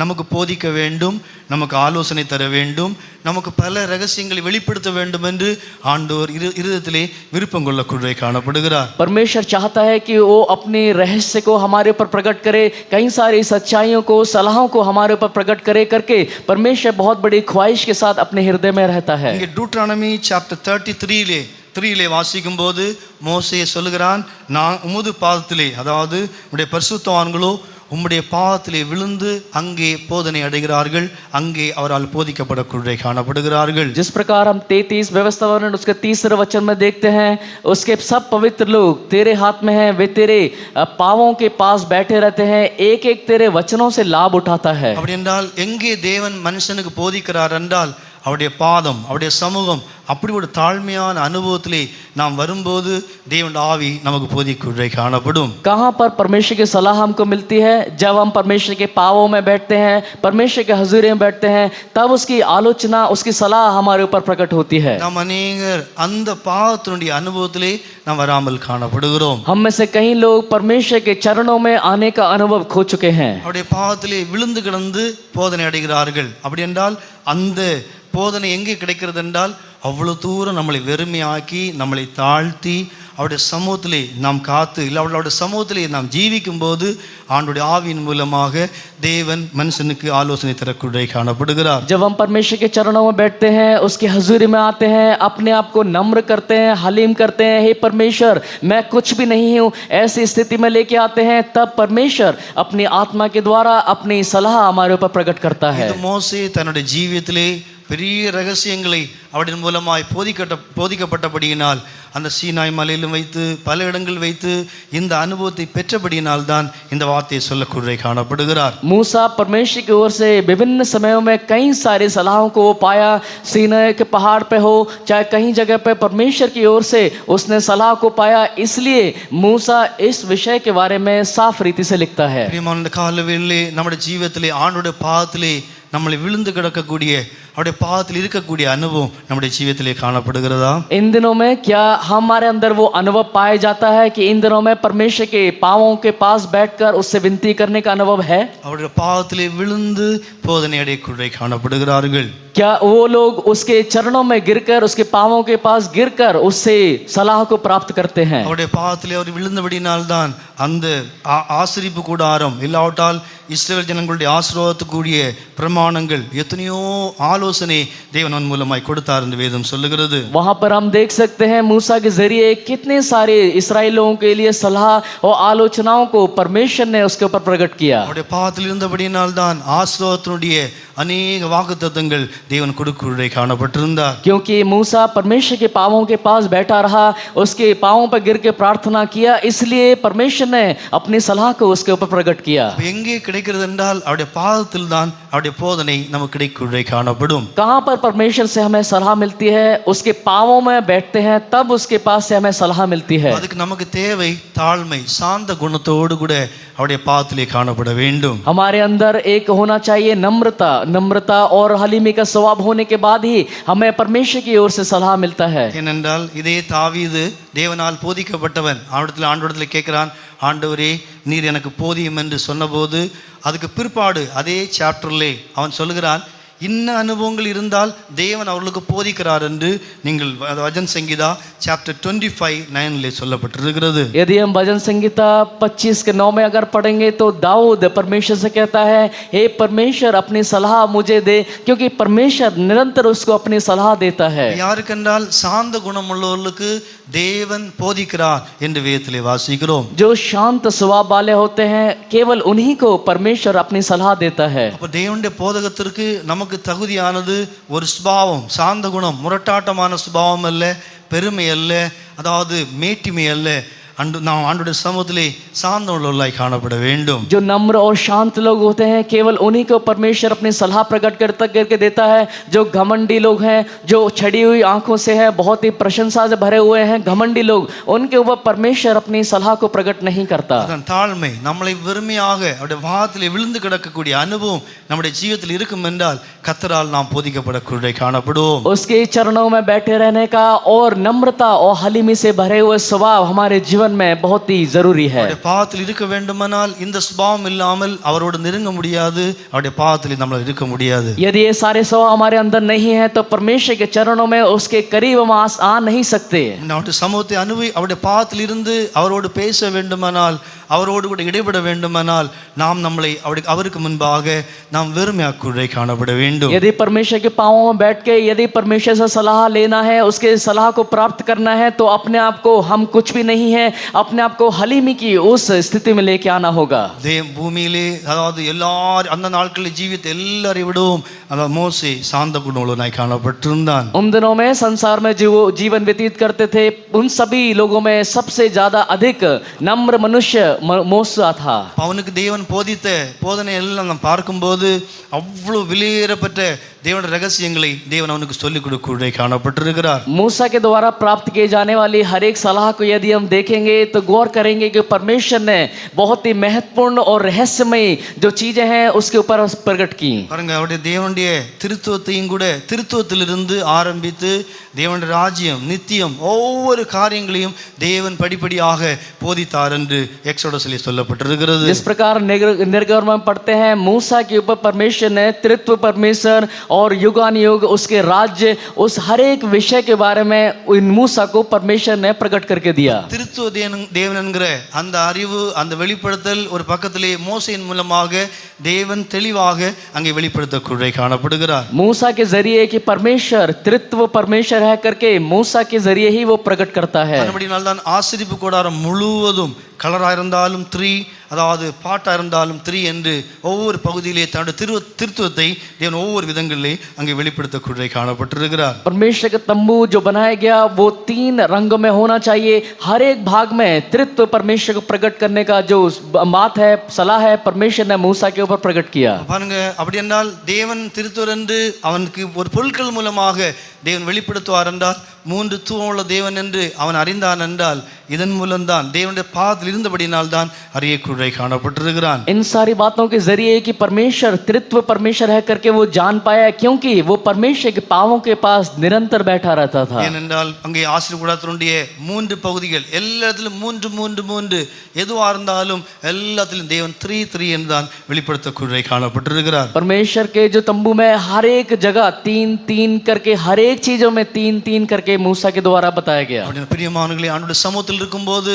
நமக்கு போதிக்க வேண்டும், நமக்கு ஆலோசனை தர வேண்டும், நமக்கு பல ரகசியங்களை வெளிப்படுத்த வேண்டும் என்று ஆண்டவர் இருதயத்திலே விருப்பம் கொள்ளக்கூடியதை காணப்படுகிறார். परमेश्वर चाहता है कि वो अपने रहस्य को हमारे ऊपर प्रकट करे, कई सारी सच्चाइयों को सलाहों को हमारे ऊपर प्रकट करे करके परमेश्वर बहुत बड़ी ख्वाहिश के साथ अपने हृदय में रहता है. இங்கே Deuteronomy chapter 33 வாசிக்கும் போது மோசே சொல்லுகிறான், நான் உமது பாதத்திலே அதாவது உம்முடைய பரிசுத்தவான்களோ உம்முடைய பாதத்திலே விழுந்து அங்கே போதனை அடைகிறார்கள், அங்கே அவரால் போதிக்கப்படக்கூடியதை காணப்படுகிறார்கள். जिस प्रकार हम 33 व्यवस्था वर्णन उसके 3 वचन में देखते हैं, उसके सब पवित्र लोग तेरे हाथ में हैं, वे तेरे पांवों के पास बैठे रहते हैं, एक एक तेरे वचनों से लाभ उठाता है. அப்படி என்றால் எங்கே தேவன் மனுஷனுக்கு போதிக்கிறார் என்றால் அவருடைய பாதம், அவருடைய சமூகம், அப்படி ஒரு தாழ்மையான அனுபவத்திலே நாம் வரும்போது தேவனுடைய ஆவி நமக்கு போதிக்கூடியதை காணப்படும். कहाँ पर परमेश्वर की सलाह हमको मिलती है? जब हम परमेश्वर के पावों में बैठते हैं, परमेश्वर के हजूरे में बैठते हैं, तब उसकी आलोचना उसकी सलाह हमारे ऊपर प्रकट होती है. நாம் அநேகர் அந்த பாதத்தினுடைய அனுபவத்திலே நாம் வராமல் காணப்படுகிறோம். हम में से कई लोग परमेश्वर के चरणों में आने का अनुभव खो चुके हैं. அவருடைய பாதத்திலே விழுந்து கிடந்து போதனை அடைகிறார்கள். அப்படி என்றால் அந்த போதனை எங்கே கிடைக்கிறது என்றால் அவ்வளவு தூரம் நம்மளை வெறுமையாக்கி நம்மளை தாழ்த்தி அவருடைய சமூகத்திலே நாம் காத்து இல்லை அவருடைய சமூகத்திலே நாம் ஜீவிக்கும் போது ஆண்டுடைய ஆவியின் மூலமாக தேவன் மனுஷனுக்கு ஆலோசனை தரக்கூடிய காணப்படுகிறார். जब हम परमेश्वर के चरणों में बैठते हैं, उसकी हजूरी में आते हैं, अपने आप को नम्र करते हैं, हलीम करते हैं, हे परमेश्वर मैं कुछ भी नहीं हूँ, ऐसी स्थिति में लेके आते हैं, तब परमेश्वर अपनी आत्मा के द्वारा अपनी सलाह हमारे ऊपर प्रकट करता है. இது மோசே தன்னுடைய ஜீவியத்திலே பெரிய ரகசியங்களை அவரின் மூலமாய் போதிக்கப்பட்டபடியினால் அந்த சீனாய் மலையிலும் வைத்து பல இடங்கள் வைத்து இந்த அனுபவத்தை பெற்றபடியினால் தான் இந்த வார்த்தையை சொல்லக்கூடிய காணப்படுகிறார். मूसा परमेश्वर की ओर से विभिन्न समयों में कई सारी सलाहों को वो पाया, सीनाई के पहाड़ पे हो चाहे कहीं जगह पे परमेश्वर की ओर से उसने सलाह को पाया, इसलिए मूसा इस विषय के बारे में साफ रीति से लिखता है. பிரியமான இந்த காலவெளியிலே நம்முடைய ஜீவியத்திலே ஆண்டவருடைய பாதத்திலே நம்மளை விழுந்து கிடக்கக்கூடிய அவருடைய பாதத்தில் இருக்கக்கூடிய அனுபவம் நம்முடைய ஜீவியத்திலே காணப்படுகிறதா? इन दिनों में क्या हमारे अंदर वो अनुभव पाया जाता है कि इन दिनों में परमेश्वर के पांवों के पास बैठकर उससे विनती करने का अनुभव है? அவருடைய பாதத்திலே விழுந்து போதனை அடையக்கூடிய காணப்படுகிறார்கள். क्या वो लोग उसके चरणों में गिरकर, उसके पांवों के पास गिरकर उससे सलाह को प्राप्त करते हैं? அவருடைய பாதத்திலே அவர் விழுந்தபடினால்தான் அந்த ஆசரிப்பு கூடாரம் இல்லாவிட்டால் இஸ்ரவேல் ஜனங்களுடைய ஆசீர்வாதத்துக்குரிய பிரமாணங்கள் எத்தனையோ ஆலோசனை தேவன் மூலமாய் கொடுத்தார் என்று வேதம் சொல்லுகிறது. वहां पर हम देख सकते हैं मूसा के जरिए कितने सारे इस्राएल लोगों के लिए सलाह और आलोचनाओं को परमेश्वर ने उसके ऊपर प्रकट किया. அவருடைய பாதத்தில் இருந்தபடியினால்தான் ஆசீர்வாதத்தினுடைய अनेक वाग्दत्तங்கள் தேவன் கொடுக்கக்கூடிய காணப்பட்டிருந்தார். क्योंकि मूसा परमेश्वर के पांवों के पास बैठा रहा, उसके पांवों पर गिर के प्रार्थना किया, इसलिए परमेश्वर ने अपनी सलाह को उसके ऊपर प्रकट किया. எங்கே கிடைக்கிறது என்றால் அவருடைய பாதத்தில் தான் அவருடைய போதனை நமக்கு கிடைக்கக்கூடிய காணப்படும். कहाँ पर परमेश्वर से हमें सलाह मिलती है? उसके पांवों में बैठते हैं, तब उसके पास से हमें सलाह मिलती है. அதுக்கு நமக்கு தேவை தாழ்மை, சாந்த குணத்தோடு கூட அவருடைய பாதத்திலே காணப்பட வேண்டும். हमारे अंदर एक होना चाहिए नम्रता और हलीमी का स्वभाव होने के बाद ही हमें परमेश्वर की ओर से सलाह मिलता है. ஏனென்றால் இதே தாவீது தேவனால் போதிக்கப்பட்டவன் ஆண்டவரிடத்தில் கேட்கிறான், ஆண்டவரே நீர் எனக்கு போதியும் என்று சொன்னபோது அதுக்கு பிற்பாடு அதே சாப்டர்லே அவன் சொல்லுகிறான், இன்ன அனுபவங்கள் இருந்தால் தேவன் அவர்களுக்கு போதிக்கிறார் என்று நீங்கள் வஜன் संहिता चैप्टर 25:9 சொல்லப்பட்டிருக்கிறது. यदि हम भजन संहिता 25 के 9 में अगर पढ़ेंगे तो दाऊद परमेश्वर से कहता है, हे परमेश्वर अपनी सलाह मुझे दे, क्योंकि परमेश्वर निरंतर उसको अपनी सलाह देता है. யாருக்கென்றால் சாந்த குணமுள்ளவர்களுக்கு தேவன் போதிக்கிறார் என்று வேதத்திலே வாசிக்கிறோம். जो शांत स्वभाव वाले होते हैं केवल उन्हीं को परमेश्वर अपनी सलाह देता है. அப்ப தேவனுடைய போதகத்திற்கு நமக்கு தகுதியானது ஒரு சுபாவம், சாந்த குணம், முரட்டாட்டமான சுபாவம் அல்ல, பெருமை அல்ல, அதாவது மேட்டிமை அல்ல. நாம் ஆண்டவருடைய சமூகத்திலே சாந்த உள்ளவர்களாய் காணப்பட வேண்டும். जो नम्र और शांत लोग होते हैं केवल उन्हीं को परमेश्वर अपनी सलाह प्रकट करके देता है. जो घमंडी लोग हैं, जो छड़ी हुई आंखों से है, बहुत ही प्रशंसा से भरे हुए हैं घमंडी लोग, उनके ऊपर परमेश्वर अपनी सलाह को प्रकट नहीं करता. அதன் தாழ்மை, நம்மளை வெறுமையாக அவருடைய பாதத்திலே விழுந்து கிடக்கக்கூடிய அனுபவம் நம்முடைய ஜீவிதத்தில் இருக்கும் என்றால் கர்த்தரால் நாம் போதிக்கப்படக்கூடிய காணப்படுவோம். उसके चरणों में बैठे रहने का और नम्रता और हलीमी से भरे हुए स्वभाव हमारे जीवन में बहुत ही जरूरी है. அவருடைய பாதத்தில் இருக்க வேண்டுமானால் இந்த சுபாவம் இல்லாமல் அவரோடு நெருங்க முடியாது, அவருடைய பாதத்தில் நம்மளால் இருக்க முடியாது. यदि ये सारे स्वभाव हमारे अंदर नहीं है तो परमेश्वर के चरणों में उसके करीब हम आ नहीं सकते. அவருடைய சமூகத்தை அவருடைய பாதத்தில் இருந்து அவரோடு பேச வேண்டுமானால், அவரோடு கூட இடைபட வேண்டுமானால் நாம் நம்மளை அவருக்கு முன்பாக நாம் வெறுமையாக்குள்ளே காணப்பட வேண்டும். यदि परमेश्वर के पांवों में बैठ के यदि परमेश्वर से सलाह लेना है, उसके सलाह को प्राप्त करना है, तो अपने आप को हम कुछ भी नहीं है, अपने आप को हलीमी की उस स्थिति में लेके आना होगा. பூமியிலே அதாவது எல்லாரும் அந்த நாட்களில் ஜீவித்த எல்லாரை விடவும் அதாவது மோசே சாந்த குணமுள்ளவனாய் காணப்பட்டிருந்தான். उन दिनों में संसार में जो जीवन व्यतीत करते थे उन सभी लोगों में सबसे ज्यादा अधिक नम्र मनुष्य மூசா था. அவனுக்கு தேவன் போதித்த போதனை எல்லாம் நாம் பார்க்கும்போது அவ்வளவு விலையேறப்பட்ட தேவனுடைய ரகசியங்களை தேவன் அவனுக்கு சொல்லிக் கொடுக்க காணப்பட்டிருக்கிறார். मूसा के द्वारा प्राप्त किए जाने वाली हर एक सलाह को यदि हम देखेंगे तो गौर करेंगे कि परमेश्वर ने बहुत ही महत्वपूर्ण और रहस्यमय जो चीजें हैं उसके ऊपर प्रकट की. பாருங்க, அவருடைய தேவனுடைய திருத்துவத்தையும் கூட திருத்துவத்திலிருந்து ஆரம்பித்து தேவனுடைய ராஜ்யம் நித்தியம் ஒவ்வொரு காரியங்களையும் தேவன் படிப்படியாக போதித்தார் என்று எக்ஸோடஸ்ல சொல்லப்பட்டிருக்கிறது. जिस प्रकार निर्गम में पढ़ते हैं मूसा के ऊपर परमेश्वर ने त्रित्व परमेश्वर और युगानुयुग उसके राज्य, उस हर एक विषय के बारे में इन मूसा को परमेश्वर ने प्रकट करके दिया। திருத்துவ தேவன் என்கிற அந்த அறிவு, அந்த வெளிப்படுத்தல் ஒரு பக்கத்திலே மோசையின் மூலமாக தேவன் தெளிவாக அங்கே வெளிப்படுத்தக்கூடிய காணப்படுகிறார். मूसा के जरिए कि परमेश्वर त्रित्व परमेश्वर है करके मूसा के जरिए ही वो प्रकट करता है। அதுபடினால் தான் ஆசரிப்பு கூடாரம் முழுவதும் கலராக இருந்தாலும் 3, அதாவது பாட்டா இருந்தாலும் 3 என்று ஒவ்வொரு பகுதியிலே தன்னுடைய திருத்துவத்தை தேவன் ஒவ்வொரு விதங்களிலே அங்கே வெளிப்படுத்தக்கூடிய காணப்பட்டிருக்கிறார். परमेश्वर का तंबू जो बनाया गया वो 3 रंगों में होना चाहिए। हर एक भाग में त्रित्व परमेश्वर को प्रकट करने का जो बात है, सलाह है, परमेश्वर ने मूसा के ऊपर प्रकट किया। பாருங்க, அப்படி என்றால் தேவன் திருத்துவர் என்று அவனுக்கு ஒரு பொருட்கள் மூலமாக தேவன் வெளிப்படுத்துவார் என்றால், 3 தூவமுள்ள தேவன் என்று அவன் அறிந்தான் என்றால், இதன் மூலம்தான் தேவனுடைய பாதத்தில் இருந்தபடினால் தான் அறியக்கூடிய காணப்பட்டிருக்கிறான். इन सारी बातों के जरिए कि परमेश्वर त्रित्व परमेश्वर है करके वो जान पाया, क्योंकि वो परमेश्वर के पांवों के पास निरंतर बैठा रहता था। ஏனென்றால் அங்கே ஆசீர்வாத கூடாரத்தினுடைய 3 பகுதிகள் எல்லாத்திலும் 3 எதுவா இருந்தாலும் எல்லாத்திலும் தேவன் 3 என்று தான் வெளிப்படுத்தக்கூடிய காணப்பட்டிருக்கிறார். परमेश्वर के जो तंबू में हर एक जगह 3 करके, हर एक चीजों में 3 करके मूसा के द्वारा बताया गया। அப்படியே பிரியமானவர்களே, ஆண்டவருடைய சமூகத்தில் இருக்கும்போது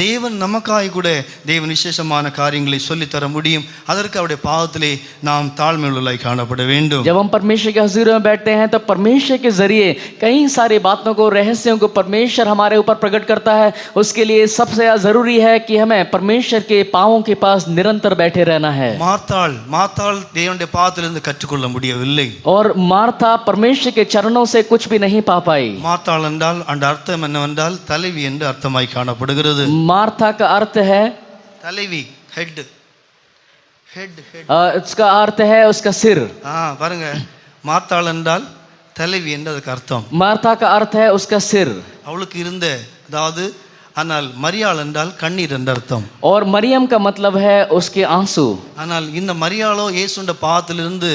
தேவன் நமக்காய் கூட தேவன் விசேஷமான காரியங்களை சொல்லி தர முடியும். அதற்கு அவருடைய பாதத்திலே நாம் தாழ்மையுள்ளவர்களாய் காணப்பட வேண்டும். जब हम परमेश्वर के हजूर में बैठते हैं तो परमेश्वर के जरिए कई सारी बातों को, रहस्यों को परमेश्वर हमारे ऊपर प्रकट करता है। उसके लिए सबसे जरूरी है कि हमें परमेश्वर के पांवों के पास निरंतर बैठे रहना है। மாத்தாள் தேவனுடைய பாதத்திலிருந்து கற்றுக்கொள்ள முடியவில்லை. और मार्था परमेश्वर के चरणों से कुछ भी नहीं पा पाई। மாத்தாள் என்றால் அந்த அர்த்தம் என்னவென்றால் தலைவி என்று அர்த்தமாய் காணப்படுகிறது. मार्था का अर्थ है தலைவி, ஹெட். इसका अर्थ है उसका सिर। பாருங்க, மாத்தாள் என்றால் தலைவி என்று அதுக்கு அர்த்தம். मार्था का अर्थ है उसका सिर। அவளுக்கு இருந்த, அதாவது ஆனால் மரியாள் என்றால் கண்ணீர் என்று அர்த்தம். और मरियम का मतलब है उसके आंसू। ஆனால் இந்த மரியாளோ இயேசுவின் பாதத்திலிருந்து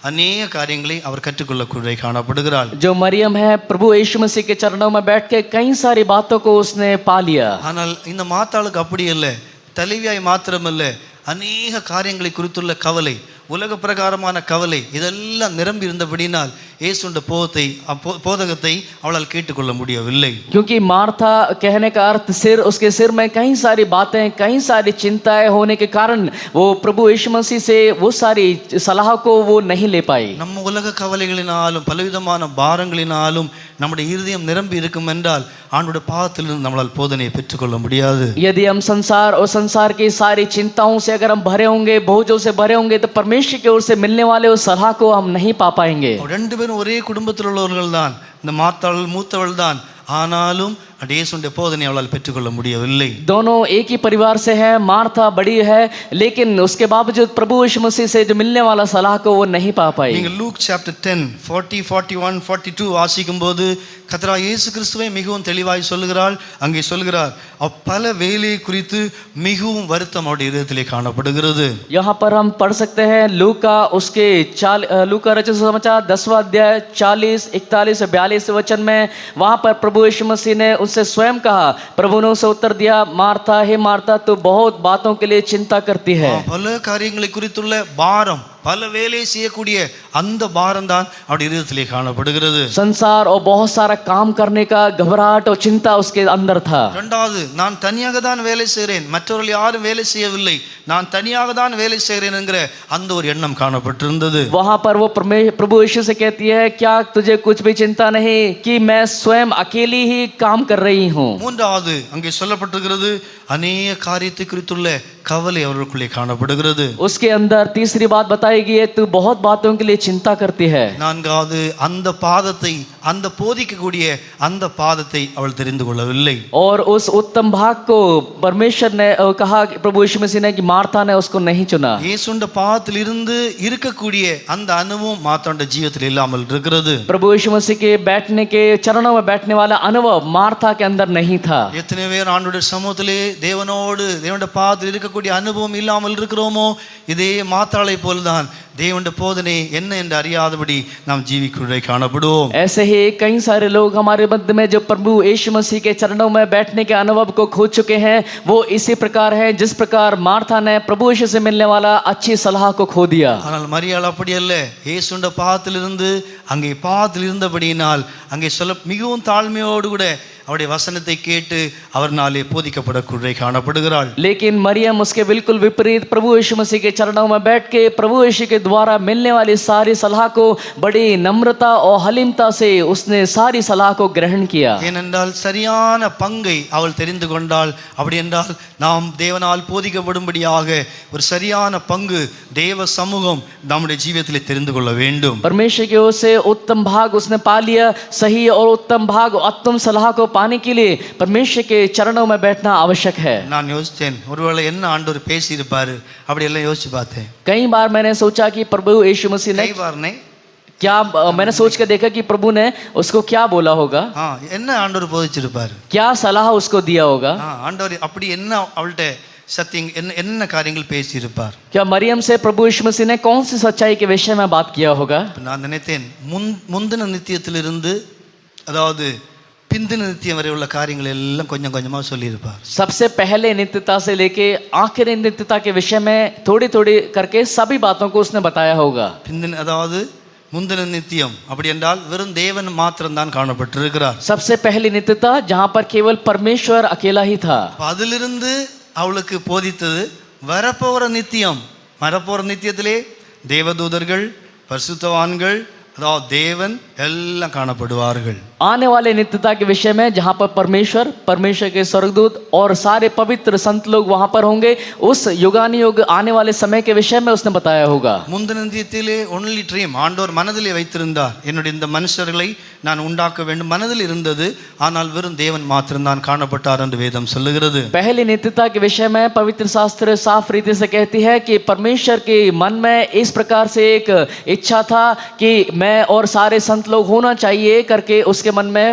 अनेक காரியங்களை அவர் கற்றுக்கொள்ளக்கூடிய காணப்படுகிறாள். जो मरियम है प्रभु यीशु मसीह के चरणों में बैठ के कई सारी बातों को उसने पा लिया। ஆனால் இந்த மாத்தாளுக்கு அப்படி இல்லை. தலைவியாய் மாத்திரமல்ல, अनेक காரியங்களை குறித்துள்ள கவலை, உலக பிரகாரமான கவலை இதெல்லாம் நிரம்பி இருந்தபடினால் இயேசுவின் போதகத்தை அவளால் கேட்டுக்கொள்ள முடியவில்லை. क्योंकि मार्था कहने का अर्थ सिर, उसके सिर में कई सारी बातें, कई सारी चिंताएं होने के कारण वो प्रभु यीशु मसीह से वो सारी सलाह को वो नहीं ले पाई। நம்ம உலக கவலைகளினாலும் பலவிதமான பாரங்களினாலும் நம்முடைய இருதயம் நிரம்பி இருக்கும் என்றால் ஆண்டவருடைய பாதத்திலிருந்து நம்மளால் போதனையை பெற்றுக்கொள்ள முடியாது. यदि हम संसार और संसार की सारी चिंताओं से अगर हम भरे होंगे, बोझों से भरे होंगे, तो परमेश्वर की ओर से मिलने वाले उस सलाह को हम नहीं पा पाएंगे। ரெண்டு பேரும் ஒரே குடும்பத்தில் உள்ளவர்கள் தான். இந்த மாத்தாள் மூத்தவள் தான். ஆனாலும் இயேசுவின் போதனை அவளால் பெற்றுக்கொள்ள முடியவில்லை. दोनों एक ही परिवार से हैं, मार्था बड़ी है, लेकिन उसके बावजूद प्रभु यीशु मसीह से जो मिलने वाला सलाह को वो नहीं पा पाई। நீங்கள் லூக் சாப்டர் 10 40 41 42 வாசிக்கும்போது கர்த்தராகிய இயேசு கிறிஸ்துவை மிகவும் தெளிவாய் சொல்லுகிறாள். அங்கே சொல்கிறார், பல வேலையை குறித்து மிகவும் வருத்தம் அவருடைய இதயத்திலே காணப்படுகிறது. यहाँ पर हम पढ़ सकते हैं लूका उसके लूका रचित समाचार 10वां अध्याय 40 41 42 वचन में, वहां पर प्रभु यीशु मसीह ने उससे स्वयं कहा, प्रभु ने उसे उत्तर दिया, मार्था हे मार्था तू बहुत बातों के लिए चिंता करती है। பல காரியங்களை குறித்துள்ள பாரம், பல வேலை செய்யக்கூடிய அந்த பாரம் தான் அவருடைய இதயத்திலே காணப்படுகிறது. संसार और बहुत सारा काम करने का घबराहट और चिंता उसके अंदर था। இரண்டாவது, நான் தனியாக தான் வேலை செய்கிறேன், மற்றவர்கள் யாரும் வேலை செய்யவில்லை, நான் தனியாக தான் வேலை செய்கிறேன் என்கிற அந்த ஒரு எண்ணம் காணப்பட்டிருந்தது. वहां पर वो प्रभु यीशु से कहती है, क्या तुझे कुछ भी चिंता नहीं कि मैं स्वयं अकेली ही काम कर रही हूँ। மூன்றாவது, அங்கே சொல்லப்பட்டிருக்கிறது अनेक காரியத்தை குறித்துள்ள கவலை அவர்களுக்குள்ளே காணப்படுகிறது. उसके अंदर तीसरी बात बताई गई है, तू बहुत बातों के लिए चिंता करती है। நான்காவது, அந்த பாதத்தை, அந்த போதிக்கக்கூடிய அந்த பாதத்தை அவள் தெரிந்து கொள்ளவில்லை. और उस उत्तम भाग को परमेश्वर ने कहा, प्रभु यीशु मसीह ने, कि मार्था ने उसको नहीं चुना। இயேசுவின் பாதத்தில் இருந்து இருக்கக்கூடிய அந்த அனுபவம் மாத்தாளுடைய ஜீவிதத்தில் இல்லாமல் இருக்கிறது. प्रभु यीशु मसीह के बैठने के चरणों में बैठने वाला अनुभव मार्था के अंदर नहीं था। எத்தனை பேர் ஆண்டவருடைய சமூகத்திலே தேவனோடு தேவனுடைய பாதத்தில் இருக்கக்கூடிய அனுபவம் இல்லாமல் இருக்கிறோமோ, இதே மாத்தாளை போல்தான் தேவனுடைய போதனை என்ன என்று அறியாதபடி நாம் ஜீவிக்குள்ளே காணப்படுவோம். ऐसे ही देखिए कई सारे लोग हमारे मध्य में जो प्रभु यीशु मसीह के चरणों में बैठने के अनुभव को खो चुके हैं, वो इसी प्रकार है जिस प्रकार मार्था ने प्रभु यीशु से मिलने वाला अच्छी सलाह को खो दिया। ஆனால் மரியாள் அப்படி அல்ல. இயேசுண்ட பாதத்திலிருந்து அங்கே பாதத்தில் இருந்தபடியினால் அங்கே மிகவும் தாழ்மையோடு கூட அவருடைய வசனத்தை கேட்டு அவர்னாலே போதிக்கப்படக்கூடிய காணப்படுகிறாள். लेकिन मरियम उसके बिल्कुल विपरीत प्रभु यीशु मसीह के चरणों में बैठ के प्रभु यीशु के द्वारा मिलने वाली सारी सलाह को बड़ी नम्रता और हलीमता से उसने सारी सलाह को ग्रहण किया। ஏனென்றால் சரியான பங்கை அவள் தெரிந்து கொண்டாள். அப்படி என்றால் நாம் தேவனால் போதிக்கப்படும்படியாக ஒரு சரியான பங்கு தேவ சமூகம் நம்முடைய ஜீவியத்திலே தெரிந்து கொள்ள வேண்டும். परमेश्वर की ओर से उत्तम भाग उसने पा लिया। सही और उत्तम भाग उत्तम सलाह को पाने के लिए परमेश्वर के चरणों में बैठना आवश्यक है। நான் யோசித்தேன், ஒருவேளை என்ன ஆண்டவர் பேசி இருப்பாரு, அப்படி எல்லாம் யோசிச்சு பார்த்தேன். कई बार मैंने सोचा कि प्रभु यीशु मसीह ने कई बार नहीं, क्या मैंने सोच कर देखा कि प्रभु ने उसको क्या बोला होगा, என்ன ஆண்டவர் போதிச்சிருப்பாரு, क्या सलाह उसको दिया होगा। ஆண்டவர் அப்படி என்ன அவள்கிட்ட சத்தியம் என்ன காரியங்கள் பேசி இருப்பார்। क्या मरियम से प्रभु यीशु मसीह ने कौन सी सच्चाई के विषय में बात किया होगा। நான் நினைத்தேன் முந்தின நித்தியத்திலிருந்து அதாவது பிந்தின நித்தியம் வரை உள்ள காரியங்கள் எல்லாம் கொஞ்சம் கொஞ்சமா சொல்லி இருப்பார்। सबसे पहले नित्यता से लेके आखिरी नित्यता के विषय में थोड़ी थोड़ी करके सभी बातों को उसने बताया होगा। பிந்தின அதாவது முந்தின நித்தியம் அப்படி என்றால் வெறும் தேவன் மாத்திரம் தான் காணப்பட்டிருக்கிறார்। सबसे पहली नित्यता जहां पर केवल परमेश्वर अकेला ही था। அதிலிருந்து அவளுக்கு போதித்தது வரப்போற நித்தியம், வரப்போற நித்தியத்திலே தேவதூதர்கள் பரிசுத்தவான்கள் அதாவது தேவன் எல்லாம் காணப்படுவார்கள்। आने वाले नित्यता के विषय में जहां पर परमेश्वर के स्वर्गदूत और सारे पवित्र संत लोग वहां पर होंगे, उस युगानुयुग आने वाले समय के विषय में उसने बताया होगा। முந்தின நித்தியத்திலே ஒன்லி ட்ரீம் ஆண்டவர் மனதிலே வைத்திருந்தார், என்னுடைய இந்த மனுஷர்களை நான் உண்டாக்க வேண்டும் மனதில் இருந்தது, ஆனால் வெறும் தேவன் மாத்திரம் தான் காணப்பட்டார் என்று வேதம் சொல்லுகிறது। पहली नित्यता के विषय में पवित्र शास्त्र साफ रीति से कहती है कि परमेश्वर के मन में इस प्रकार से एक इच्छा था कि मैं और सारे संत लोग होना चाहिए करके उसके मन में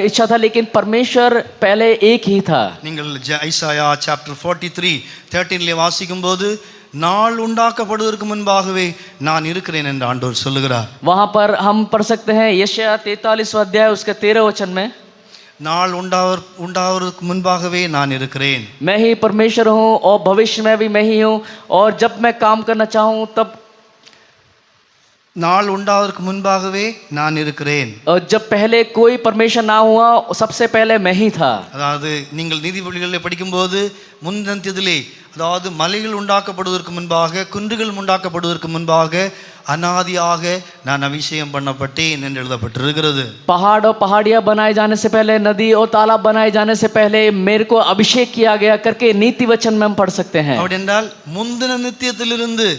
इच्छा था, लेकिन परमेश्वर पहले एक ही था। நீங்கள் ஐசாயா சாப்டர் 43:13 வாசிக்கும்போது நாள் உண்டாக்கப்படுவதற்கு முன்பாகவே நான் இருக்கிறேன் என்று ஆண்டவர் சொல்லுகிறார்। वहां पर हम पढ़ सकते हैं यशायाह 43वां अध्याय उसके 13 वचन में, நாள் உண்டாவதற்கு முன்பாகவே நான் இருக்கிறேன்। मैं ही परमेश्वर हूँ और भविष्य में भी मैं ही हूँ, और जब मैं काम करना चाहूँ तब நாள் உண்டாவதற்கு முன்பாகவே நான் இருக்கிறேன்। और जब पहले कोई परमेश्वर ना हुआ सबसे पहले मैं ही था। அதாவது நீங்கள் நீதிமொழிகளில் படிக்கும்போது முன்னத்திலே அதாவது மலைகள் உண்டாக்கப்படுவதற்கு முன்பாக குன்றுகள் உண்டாக்கப்படுவதற்கு முன்பாக அனாதியாக நான் அபிஷேகம் பண்ணப்பட்டேன் என்று எழுதப்பட்டிருக்கிறது। पहाड़ और पहाड़ियां बनाए जाने से पहले, नदी और तालाब बनाए जाने से पहले मेरे को अभिषेक किया गया करके नीति वचन में हम पढ़ सकते हैं। அப்படி என்றால் முந்தின நித்தியத்திலிருந்து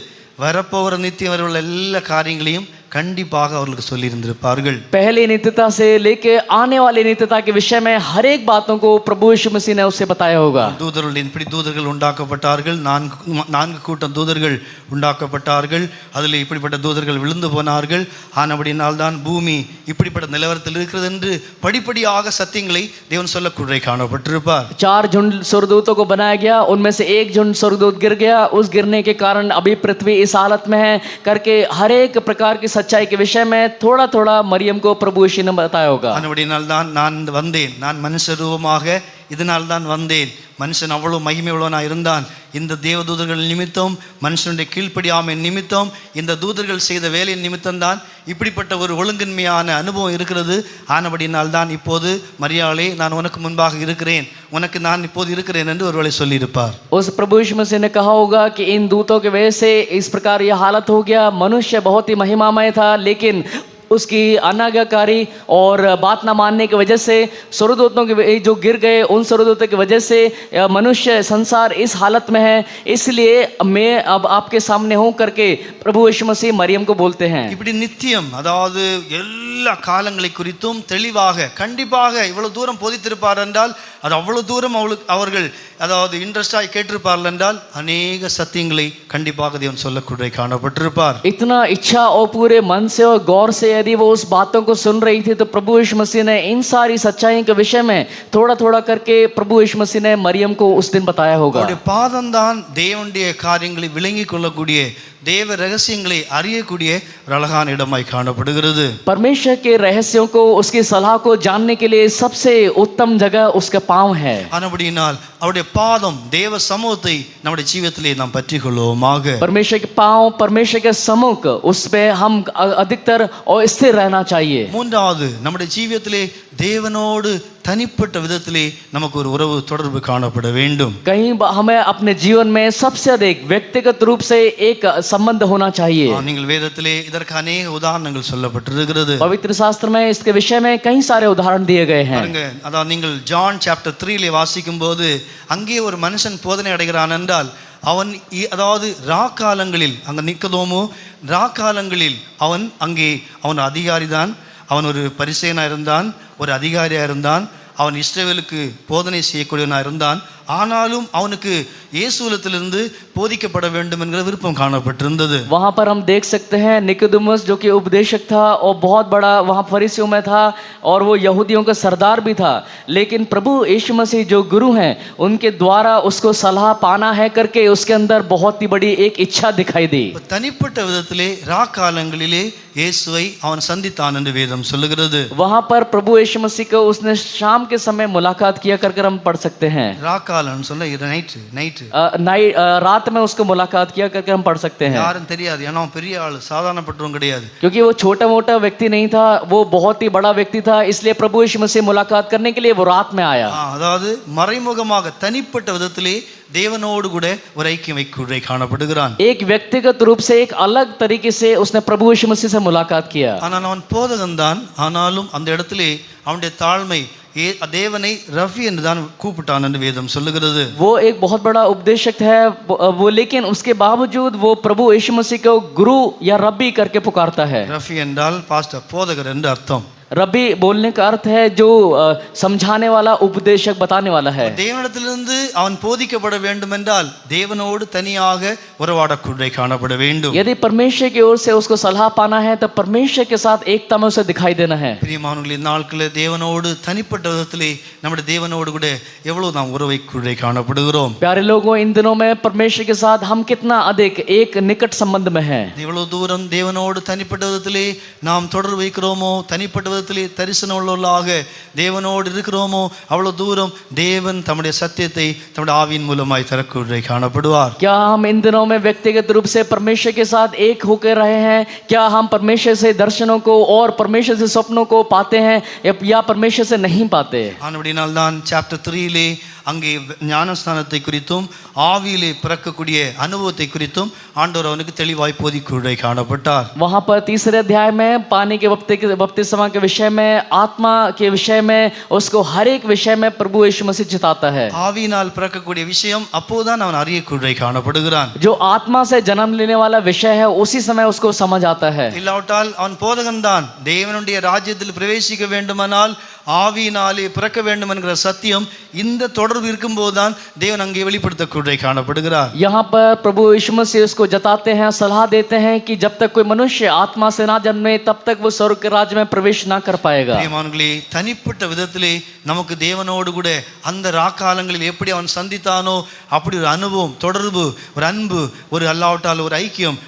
வரப்போகிற நித்தியம் வரை உள்ள எல்லா காரியங்களையும் கண்டிப்பாக அவர்களுக்கு சொல்லி இருந்திருப்பார்கள்। पहली नित्यता से लेके आने वाली नित्यता के विषय में हर एक बातों को प्रभु यीशु मसीह ने उससे बताया होगा। தூதர்கள் இப்படி தூதர்கள் உண்டாக்கப்பட்டார்கள், நான்கு கூட்டம் தூதர்கள் உண்டாக்கப்பட்டார்கள், அதில் இப்படிப்பட்ட தூதர்கள் விழுந்து போனார்கள், ஆனபடினால் தான் பூமி இப்படிப்பட்ட நிலவரத்தில் இருக்கிறது என்று படிப்படியாக சத்தியங்களை தேவன் சொல்லக்கூட காணப்பட்டிருப்பார்। 4 झुंड स्वर्गदूतों को बनाया गया, उनमें से एक झुंड स्वर्गदूत गिर गया, उस गिरने के कारण अभी पृथ्वी इस हालत में है करके हर एक प्रकार की सच्चाई के विषय में थोड़ा थोड़ा मरियम को प्रभु यीशु ने बताया होगा। ஆனபடினால் தான் நான் வந்தேன், நான் மனுஷ ரூபமாக இதனால் தான் வந்தேன், மனுஷன் அவ்வளவு மகிமை உள்ளவனாக இருந்தான், இந்த தேவதூதர்கள் நிமித்தம் மனுஷனுடைய கீழ்ப்படியாமை நிமித்தம் இந்த தூதர்கள் செய்த வேலையின் நிமித்தம் தான் இப்படிப்பட்ட ஒரு ஒழுங்கின்மையான அனுபவம் இருக்கிறது। ஆனபடினால் தான் இப்போது மரியாளே நான் உனக்கு முன்பாக இருக்கிறேன், உனக்கு நான் இப்போது இருக்கிறேன் என்று ஒருவேளை சொல்லியிருப்பார்। उस प्रभु यीशु मसीह ने कहा होगा कि इन दूतों के वजह से इस प्रकार यह हालत हो गया। मनुष्य बहुत ही महिमामय था, लेकिन उसकी अनाज्ञाकारी और बात न मानने की वजह से स्वर्गदूतों के जो गिर गए, उन स्वर्गदूतों की वजह से मनुष्य संसार इस हालत में है, इसलिए मैं अब आपके सामने हूँ करके प्रभु यीशु मसीह मरियम को बोलते हैं। இப்படி நித்தியம் அதாவது எல்லா காலங்களை குறித்தும் தெளிவாக கண்டிப்பாக இவ்வளவு தூரம் போதித்திருப்பார் என்றால் அது அவ்வளவு தூரம் அவர்கள் அதாவது இன்ட்ரெஸ்டாக கேட்டிருப்பார்கள் என்றால் அநேக சத்தியங்களை கண்டிப்பாக தேவன் சொல்லக்கூடிய காணப்பட்டிருப்பார். इतना इच्छा और पूरे मन से और गौर से यदि वो उस बातों को सुन रही थी तो प्रभु यीशु मसीह ने इन सारी सच्चाई के विषय में थोड़ा थोड़ा करके प्रभु यीशु मसीह ने मरियम को उस दिन बताया होगा. அவருடைய பாதம்தான் தேவனுடைய காரியங்களை விளங்கி கொள்ளக்கூடிய தேவ ரகசியங்களை அறியக்கூடிய ஒரு அழகான இடமாய் காணப்படுகிறது. परमेश्वर के रहस्यों को उसकी सलाह को जानने के लिए सबसे उत्तम जगह उसके पांव है. ஆனபடியினால் அவருடைய பாதம் தேவ சமூகத்தை நம்முடைய ஜீவிதத்திலே நாம் பற்றிக்கொள்வோமாக. परमेश्वर के पांव परमेश्वर के सम्मुख उस पे हम अधिकतर और स्थिर रहना चाहिए. மூன்றாவது நம்முடைய ஜீவிதத்திலே தேவனோடு தனிப்பட்ட விதத்திலே நமக்கு ஒரு உறவு தொடர்பு காணப்பட வேண்டும். कहीं हमें अपने जीवन में सबसे अधिक व्यक्तिगत रूप से एक संबंध होना चाहिए. நீங்கள் வேதத்திலே இதற்கு अनेक உதாரணங்கள் சொல்லப்பட்டிருக்கிறது. पवित्र शास्त्र में इसके विषय में कई सारे उदाहरण दिए गए हैं. பாருங்க, அதாவது நீங்கள் ஜான் சாப்டர் 3 வாசிக்கும்போது அங்கே ஒரு மனுஷன் போதனை அடைகிறான் என்றால் அவன் அதாவது ராக்காலங்களில் அங்கே நிக்கதோமோ ராக்காலங்களில் அவன் அதிகாரி தான். அவன் ஒரு பரிசேயனாக இருந்தான், ஒரு அதிகாரியாக இருந்தான், அவன் இஸ்ரவேலுக்கு போதனை செய்யக்கூடியவனாக இருந்தான். ஆனாலும் அவனுக்கு இயேசுவிலிருந்து போதிக்கப்பட வேண்டும் என்கிற விருப்பம் காணப்பட்டிருந்தது. वहां पर हम देख सकते हैं निकोदेमुस जो कि उपदेशक था और बहुत बड़ा वहां फरीसियों में था और वो यहूदियों का सरदार भी था, लेकिन प्रभु यीशु मसीह जो गुरु हैं उनके द्वारा उसको सलाह पाना है करके उसके अंदर बहुत ही बड़ी एक इच्छा दिखाई दी. தனிப்பட்ட விதத்திலே ராக்காலங்களிலே இயேசுவை அவன் சந்தித்தான் என்று வேதம் சொல்லுகிறது. वहां पर प्रभु यीशु मसीह को उसने शाम के समय मुलाकात किया कर हम पढ़ सकते हैं. ராக்காலன்னு சொல்ல நைட்டு रात में उसको मुलाकात किया करके हम पढ़ सकते हैं. யாரும் தெரியாது, ஏன்னா அவன் பெரிய ஆள், சாதாரணப்பட்டவன் கிடையாது. क्योंकि वो छोटा मोटा व्यक्ति नहीं था, वो बहुत ही बड़ा व्यक्ति था, इसलिए प्रभु यीशु मसीह मुलाकात करने के लिए वो रात में आया. அதாவது மறைமுகமாக தனிப்பட்ட விதத்திலே தேவனோடு கூட ஒரு ஐக்கியம் வைக்க காணப்படுகிறான். एक व्यक्तिगत रूप से एक अलग तरीके से उसने प्रभु यीशु मसीह से मुलाकात किया. ஆனால் அவன் போதகன் தான். ஆனாலும் அந்த இடத்திலே அவனுடைய தாழ்மை தேவனை ரஃபி என்று தான் கூப்பிட்டான் என்று வேதம் சொல்லுகிறது. वो एक बहुत बड़ा उपदेशक है वो, लेकिन उसके बावजूद वो प्रभु यीशु मसीह को गुरु या रब्बी करके पुकारता है. ரஃபி என்றால் பாஸ்டர், போதகர் என்று அர்த்தம். रब्बी बोलने का अर्थ है जो समझाने वाला, उपदेशक, बताने वाला है. தேவனிடத்திலிருந்து அவன் போதிக்கப்பட வேண்டும் என்றால் தேவனோடு தனியாக உறவாடக்கூடிய காணப்பட வேண்டும். यदि परमेश्वर की ओर से उसको सलाह पाना है तो परमेश्वर के साथ एकता में उसे दिखाई देना है. பிரியமானவர்களே, இந்த நாட்களில் தேவனோடு தனிப்பட்ட விதத்திலே நம்முடைய தேவனோடு கூட எவ்வளவு நாம் உறவை கூட காணப்படுகிறோம். प्यारे लोगों, इन दिनों में परमेश्वर के साथ हम कितना अधिक एक निकट संबंध में हैं. எவ்வளவு தூரம் தேவனோடு தனிப்பட்ட விதத்திலே நாம் தொடர்பு வைக்கிறோமோ, தனிப்பட்ட விதத்திலே தரிசனம் உள்ளவர்களாக தேவனோடு இருக்கிறோமோ, அவ்வளவு தூரம் தேவன் தம்முடைய சத்தியத்தை தம்முடைய ஆவியின் மூலமாய் தரக்கூடிய காணப்படுவார். क्या हम इन दिनों में व्यक्तिगत रूप से परमेश्वर के साथ एक होकर रहे हैं? क्या हम परमेश्वर से दर्शनों को और परमेश्वर से सपनों को पाते हैं या परमेश्वर से नहीं पाते? ஆனபடினால் தான் சாப்டர் 3 அங்கே ஞானஸ்தானத்தை குறித்தும் ஆவியிலே பிறக்கக்கூடிய அனுபவத்தை குறித்தும் ஆண்டவர் அவனுக்கு தெளிவாய் போதிக்கூட காணப்பட்டார். वहां पर तीसरे अध्याय में पानी के बपतिस्मा के विषय में, आत्मा के विषय में, उसको हर एक विषय में प्रभु यीशु मसीह चिताता है. ஆவியினால் பிறக்கக்கூடிய விஷயம் அப்போதான் அவன் அறியக்கூட காணப்படுகிறான். जो आत्मा से जन्म लेने वाला विषय है उसी समय उसको समझ आता है. இல்லாவிட்டால் அவன் போதகன் தான். தேவனுடைய ராஜ்யத்தில் பிரவேசிக்க வேண்டுமானால் ஆவியினாலே பிறக்க வேண்டும் என்கிற சத்தியம் இந்த தொடர்பு இருக்கும்போது தான் தேவன் அங்கே வெளிப்படுத்தக்கூடிய காணப்படுகிறார். यहाँ पर प्रभु यीशु मसीह उसको जताते हैं, सलाह देते हैं कि जब तक कोई मनुष्य आत्मा से ना जन्मे तब तक वो स्वर्ग के राज्य में प्रवेश ना कर पाएगा. பிரியமானவர்களே, தனிப்பட்ட விதத்திலே நமக்கு தேவனோடு கூட அந்த ராக்காலங்களில் எப்படி அவன் சந்தித்தானோ அப்படி ஒரு அனுபவம், தொடர்பு, ஒரு அன்பு, ஒரு அல்லாவிட்டால் ஒரு ஐக்கியம்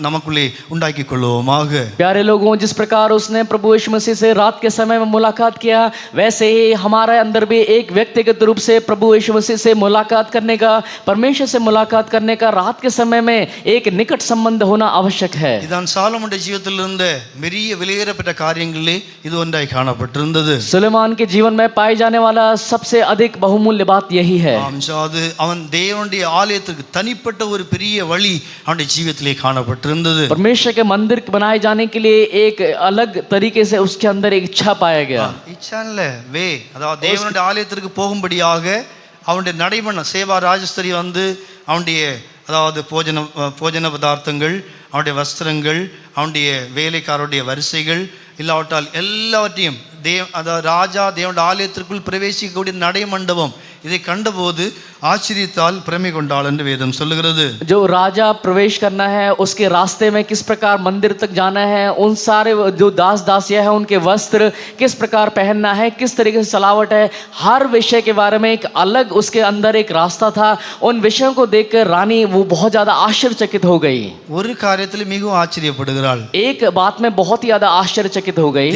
நமக்குள்ளே உண்டாக்கி கொள்வோமாக. प्यारे लोगों, जिस प्रकार उसने प्रभु यीशु मसीह से रात के समय में मुलाकात किया, वैसे ही हमारे अंदर भी एक व्यक्तिगत रूप से प्रभु यीशु मसीह से मुलाकात करने का, परमेश्वर से मुलाकात करने का रात के समय में एक निकट संबंध होना आवश्यक है. இதான் சாலமோனுடைய ஜீவிதத்தில் இருந்த பெரிய விலையேறப்பட்ட காரியங்களிலே இது ஒன்றாய் காணப்பட்டிருந்தது. सुलेमान के जीवन में पाई जाने वाला सबसे अधिक बहुमूल्य बात यही है. அவன் தேவனுடைய ஆலயத்திற்கு தனிப்பட்ட ஒரு பெரிய வழி அவனுடைய ஜீவிதத்திலே காணப்பட்டிருந்தது. परमेश्वर के मंदिर बनाए जाने के लिए एक अलग तरीके से उसके अंदर एक इच्छा पाया गया. இச்சா இல்ல, வே, அதாவது தேவனுடைய ஆலயத்திற்கு போகும்படியாக அவனுடைய நடைபெண சேவா ராஜஸ்திரி வந்து அவனுடைய அதாவது போஜன பதார்த்தங்கள், அவனுடைய வஸ்திரங்கள், அவனுடைய வேலைக்காரருடைய வரிசைகள் இல்லாவிட்டால் எல்லாவற்றையும் அதாவது ராஜா தேவனுடைய ஆலயத்திற்குள் பிரவேசிக்கக்கூடிய நடை மண்டபம் இதை கண்டபோது ஆச்சரியத்தால் பிரமை கொண்டாள் என்று வேதம் சொல்லுகிறது. जो राजा प्रवेश करना है उसके रास्ते में किस प्रकार मंदिर तक जाना है, उन सारे जो दास दासियां हैं उनके वस्त्र किस प्रकार पहनना है, किस तरीके से सलावट है, हर विषय के बारे में एक अलग उसके अंदर एक रास्ता था. उन विषयों को देखकर रानी वो बहुत ज्यादा आश्चर्यचकित हो गई. ஒரு காரியத்தில் மிகவும் ஆச்சரியப்படுகிறாள். एक बात में बहुत ही ज्यादा आश्चर्यचकित हो गई.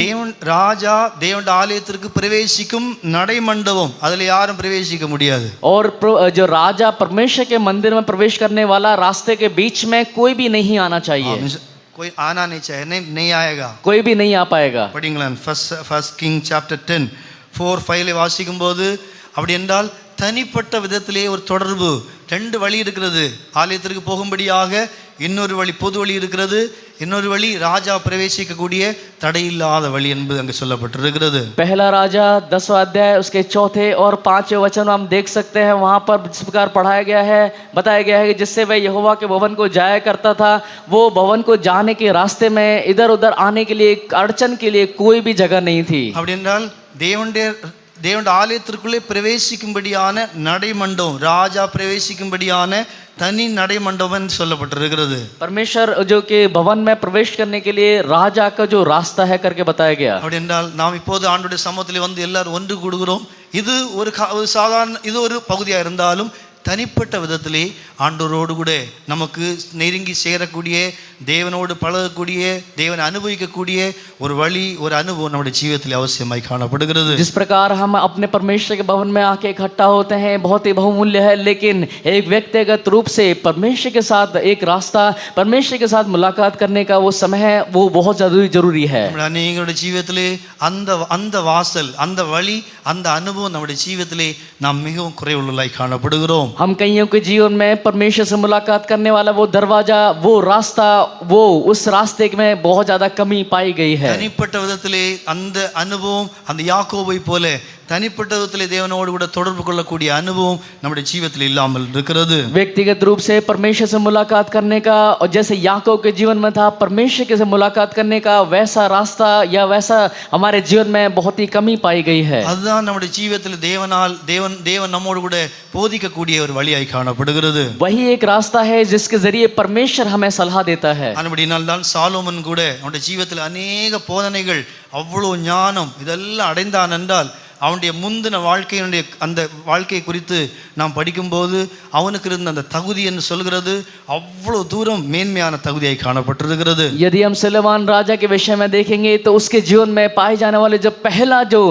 ராஜா தேவனுடைய ஆலயத்திற்கு பிரவேசிக்கும் நடை மண்டபம் அதில் யாரும் பிரவேசிக்க முடியாது. और जो राजा परमेश्वर के मंदिर में प्रवेश करने वाला रास्ते के बीच में कोई भी नहीं आना चाहिए. कोई आना नहीं चाहिए, नहीं आएगा. कोई भी नहीं आ पाएगा. படிங்களேன் ஃபர்ஸ்ட் கிங் சாப்டர் 10 4-5 வாசிக்கும் போது அப்படி என்றால் தனிப்பட்ட விதத்திலே ஒரு தொடர்பு. ரெண்டு வழி இருக்கிறது. ஆலயத்திற்கு போகும்படியாக இன்னொரு வழி, பொது வழி இருக்கிறது. இன்னொரு வழி ராஜா பிரவேசிக்கக்கூடிய தடையில்லாத வழி என்பது அங்கு சொல்லப்பட்டிருக்கிறது. पहला राजा 10वां अध्याय उसके 4थे और 5वें वचन हम देख सकते हैं. वहां पर जिस प्रकार पढ़ाया गया है, बताया गया है कि जिससे वह यहोवा के भवन को जाया करता था, वो भवन को जाने के रास्ते में इधर उधर आने के लिए, अड़चन के लिए कोई भी जगह नहीं थी. அப்படி என்றால் தேவனுடைய ஆலயத்திற்குள்ளே பிரவேசிக்கும்படியான நடை மண்டபம், ராஜா பிரவேசிக்கும்படியான தனி நடை மண்டபம் சொல்லப்பட்டிருக்கிறது. परमेश्वर जो के भवन में प्रवेश करने के लिए राजा का जो रास्ता है करके बताया गया. அப்படி என்றால் நாம் இப்போது ஆண்டவருடைய சமூகத்தில் வந்து எல்லாரும் ஒன்று கூடுகிறோம். இது ஒரு சாதாரண இது ஒரு பகுதியாக இருந்தாலும் தனிப்பட்ட விதத்திலே ஆண்டவரோடு கூட நமக்கு நெருங்கி சேரக்கூடிய, தேவனோடு பழகக்கூடிய, தேவனை அனுபவிக்கக்கூடிய ஒரு வழி, ஒரு அனுபவம் நம்முடைய ஜீவிதத்தில் அவசியமாய் காணப்படுகிறது. जिस प्रकार हम अपने परमेश्वर के भवन में आके इकट्ठा होते हैं बहुत ही बहुमूल्य है, लेकिन एक व्यक्तिगत रूप से परमेश्वर के साथ एक रास्ता, परमेश्वर के साथ मुलाकात करने का वो समय है, वो बहुत जरूरी है. நம்முடைய ஜீவிதத்திலே அந்த வாசல், அந்த வழி, அந்த அனுபவம் நம்முடைய ஜீவிதத்திலே நாம் மிகவும் குறைவுள்ளதாய் காணப்படுகிறோம். हम कईयों के जीवन में परमेश्वर से मुलाकात करने वाला वो दरवाजा, वो रास्ता, वो उस रास्ते में बहुत ज्यादा कमी पाई गई है. தனிப்பட்ட விதத்திலே அந்த அனுபவம் அந்த யாக்கோபை போல தனிப்பட்ட விதத்திலே தேவனோடு கூட தொடர்பு கொள்ளக்கூடிய அனுபவம் நம்முடைய ஜீவிதத்தில் இல்லாமல் இருக்கிறது. व्यक्तिगत रूप से परमेश्वर से मुलाकात करने का, और जैसे याकूब के जीवन में था परमेश्वर के से मुलाकात करने का, वैसा रास्ता या वैसा हमारे जीवन में बहुत ही कमी पाई गई है. அதுதான் நம்முடைய ஜீவிதத்தில் தேவன் நம்மோடு கூட போதிக்கக்கூடிய ஒரு வழியாய் காணப்படுகிறது. वही एक रास्ता है जिसके जरिए परमेश्वर हमें सलाह देता है. அப்படினால் தான் சாலோமன் கூட அவனுடைய ஜீவிதத்தில் अनेक போதனைகள், அவ்வளவு ஞானம் இதெல்லாம் அடைந்தான் என்றால் அவனுடைய முந்தின வாழ்க்கையினுடைய அந்த வாழ்க்கையை குறித்து நாம் படிக்கும்போது அவனுக்கு இருந்த அந்த தகுதி என்று சொல்கிறது அவ்வளவு தூரம் மேன்மையான தகுதியாய் காணப்பட்டிருக்கிறது. यदि हम सुलेमान राजा के विषय में देखेंगे तो उसके जीवन में पाए जाने वाले जो पहला जो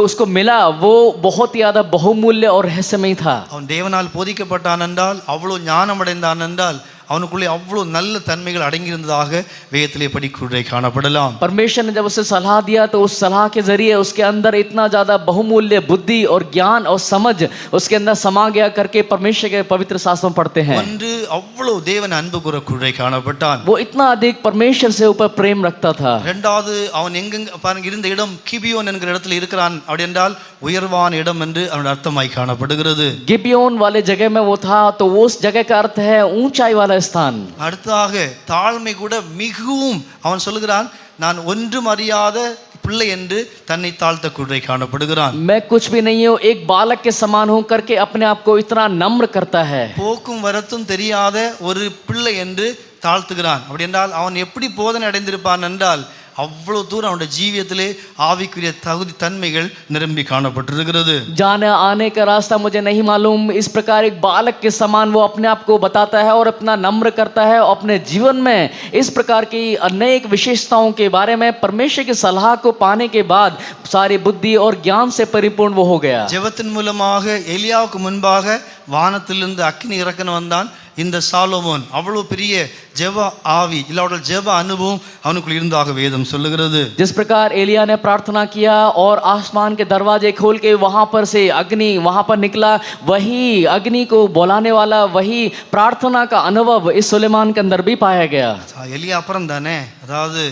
उसको मिला वो बहुत ही ज्यादा बहुमूल्य और रहस्यमय था. அவன் தேவனால் போதிக்கப்பட்டான் என்றால், அவ்வளவு ஞானம் அடைந்தான் என்றால் அவனுக்குள்ளே அவ்வளவு நல்ல தன்மைகள் அடங்கியிருந்ததாக வேதத்திலே படிக்கூடை காணப்படலாம். परमेश्वर ने जब उसे सलाह दिया तो उस सलाह के जरिए उसके अंदर इतना ज्यादा बहुमूल्य बुद्धि और ज्ञान और समझ उसके अंदर समा गया करके परमेश्वर के पवित्र शास्त्र में पढ़ते हैं. ஒன்று அவ்வளவு தேவன் அன்பு கூறக்கூடை காணப்பட்டான். वो इतना अधिक परमेश्वर से ऊपर प्रेम रखता था. இரண்டாவது அவன் பாருங்க இருந்த இடம் கிபியோன் என்கிற இடத்துல இருக்கிறான். அப்படி என்றால் உயர்வான இடம் என்று அவனுடைய அர்த்தமாய் காணப்படுகிறது. गिबियोन वाले जगह में वो था तो उस जगह का अर्थ है ऊंचाई वाला स्थान. அடுத்ததாக தாழ்மை கூட மிகவும் அவன் சொல்லுகிறான், நான் ஒன்றும் அறியாத பிள்ளை என்று தன்னை தாழ்த்தக்கூடை காணப்படுகிறான். मैं कुछ भी नहीं हूँ, एक बालक के समान हूँ करके अपने आप को इतना नम्र करता है. போக்கும் வரத்தும் தெரியாத ஒரு பிள்ளை என்று தாழ்த்துகிறான். அப்படி என்றால் அவன் எப்படி போதனை அடைந்திருப்பான் என்றால் அவ்வளவு தூரம் அவனுடைய ஜீவியத்திலே ஆவிக்குரிய தகுதி தன்மைகள் நிரம்பி காணப்பட்டிருக்கிறது. जाने आने का रास्ता मुझे नहीं मालूम, इस प्रकार एक बालक के समान वो अपने आप को बताता है और अपना नम्र करता है. अपने जीवन में इस प्रकार की अनेक विशेषताओं के बारे में परमेश्वर की सलाह को पाने के बाद सारी बुद्धि और ज्ञान से परिपूर्ण वो हो गया. ஜெபத்தின் மூலமாக எலியாவுக்கு முன்பாக வானத்திலிருந்து அக்கினி இறக்கன வந்தான் இந்த சாலோமோன். அவ்வளவு பெரிய ஜெப ஆவி இல்லாவிட்டால் ஜெப அனுபவம் அவனுக்குள் இருந்தாக வேதம் சொல்லுகிறது. जिस प्रकार एलिया ने प्रार्थना किया और आसमान के दरवाजे खोल के वहां पर से अग्नि वहां पर निकला, वही अग्नि को बुलाने वाला वही प्रार्थना का अनुभव इस सुलेमान के अंदर भी पाया गया. எலியா அப்புறம் தானே, அதாவது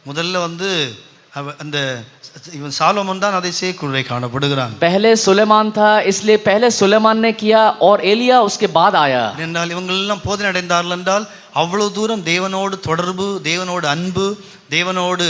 முதல்ல வந்து அந்த இவன் சாலோமோன் தான் அதை செய்யக்கூடை காணப்படுகிறான். पहले सुलेमान था, इसलिए पहले सुलेमान ने किया और एलिया उसके बाद आया. என்றால் இவங்கள் எல்லாம் போதனை அடைந்தார்கள் என்றால் அவ்வளவு தூரம் தேவனோடு தொடர்பு, தேவனோடு அன்பு, தேவனோடு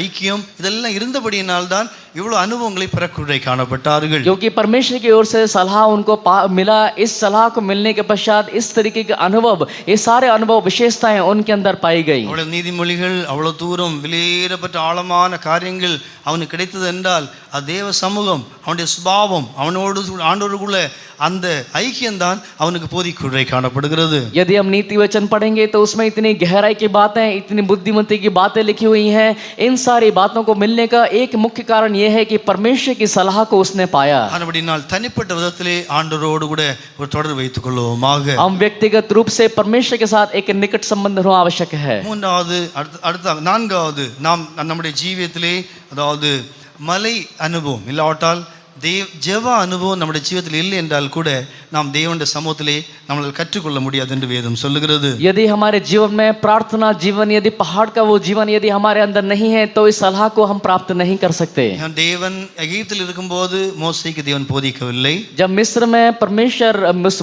ஐக்கியம் இதெல்லாம் இருந்தபடியினால்தான் இவ்வளவு அனுபவங்களை பெறக்கூடிய காணப்பட்டார்கள். क्योंकि परमेश्वर की ओर से सलाह उनको मिला, इस सलाह को मिलने के पश्चात इस तरीके के अनुभव, ये सारे अनुभव विशेषताएं उनके अंदर पाई गई. அவ்வளவு நீதிமொழிகள், அவ்வளவு தூரம் வெளியேறப்பட்ட ஆழமான காரியங்கள் அவனுக்கு கிடைத்தது என்றால் அது தேவ சமூகம், அவனுடைய சுபாவம், அவனோடு ஆண்டவருக்குள்ள அந்த ஐக்கியம்தான் அவனுக்கு போதிக்குள்ளே காணப்படுகிறது. यदि हम नीति वचन पढ़ेंगे तो उसमें इतनी गहराई की बातें, इतनी बुद्धिमती की बातें लिखी हुई हैं. इन सारी बातों को मिलने का एक मुख्य कारण यह है कि परमेश्वर की सलाह को उसने पाया. அப்படினால் தனிப்பட்ட விதத்திலே ஆண்டவரோடு கூட ஒரு தொடர்பு வைத்துக் கொள்வோமாக. हम व्यक्तिगत रूप से परमेश्वर के साथ एक निकट संबंध होना आवश्यक है. மூன்றாவது, நான்காவது, நாம் நம்முடைய ஜீவியத்திலே அதாவது மலை அனுபவம் இல்லாவிட்டால் ஜெப அனுபவம் நம்முடைய ஜீவிதத்தில் இல்லை என்றால் கூட நாம் தேவனுடைய சமூகத்திலே நம்மளால் கற்றுக்கொள்ள முடியாது என்று வேதம் சொல்லுகிறது. यदि हमारे जीवन में प्रार्थना जीवन, यदि पहाड़ का वो जीवन यदि हमारे अंदर नहीं है तो इस सलाह को हम प्राप्त नहीं कर सकते. தேவன் எகிப்தில் இருக்கும்போது மோசேக்கு தேவன் போதிக்கவில்லை. जब मिस्र में परमेश्वर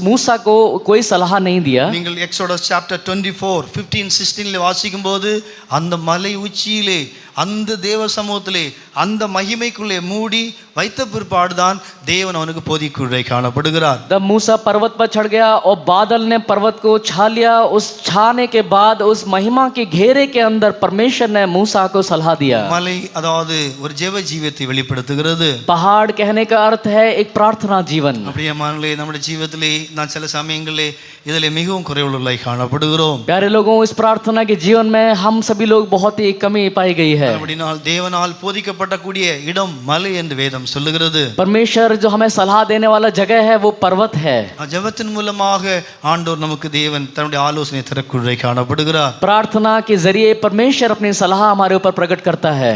मूसा को कोई सलाह नहीं दिया. நீங்கள் எக்ஸோடஸ் சாப்டர் 24 15-16 வாசிக்கும்போது அந்த மலை உச்சியிலே அந்த தேவ சமூகத்திலே அந்த மகிமைக்குள்ளே மூடி வைத்த பிற்பாடுதான் தேவன் அவனுக்கு போதிக்குள்ளே காணப்படுகிறார். जब मूसा पर्वत पर चढ़ गया और बादल ने पर्वत को छा लिया, उस छाने के बाद उस महिमा के घेरे के अंदर परमेश्वर ने मूसा को सलाह दिया. மலை அதாவது ஒரு ஜெப ஜீவியத்தை வெளிப்படுத்துகிறது. पहाड़ कहने का अर्थ है एक प्रार्थना जीवन. அப்படியே நம்முடைய ஜீவிதத்திலே நான் சில சமயங்களிலே இதிலே மிகவும் குறைவுள்ளவர்களாய் காணப்படுகிறோம். प्यारे लोगों, इस प्रार्थना के जीवन में हम सभी लोग बहुत ही कमी पाई गई है. அப்படினால் தேவனால் போதிக்கப்படக்கூடிய இடம் மலை என்று வேதம் சொல்லுகிறது. परमेश्वर जो हमें सलाह देने वाला जगह है वो पर्वत है. ஜெபத்தின் மூலமாக ஆண்டவர் நமக்கு தேவன் தன்னுடைய ஆலோசனை தரக்குள்ளே காணப்படுகிறார். प्रार्थना के जरिए परमेश्वर अपनी सलाह हमारे ऊपर प्रकट करता है.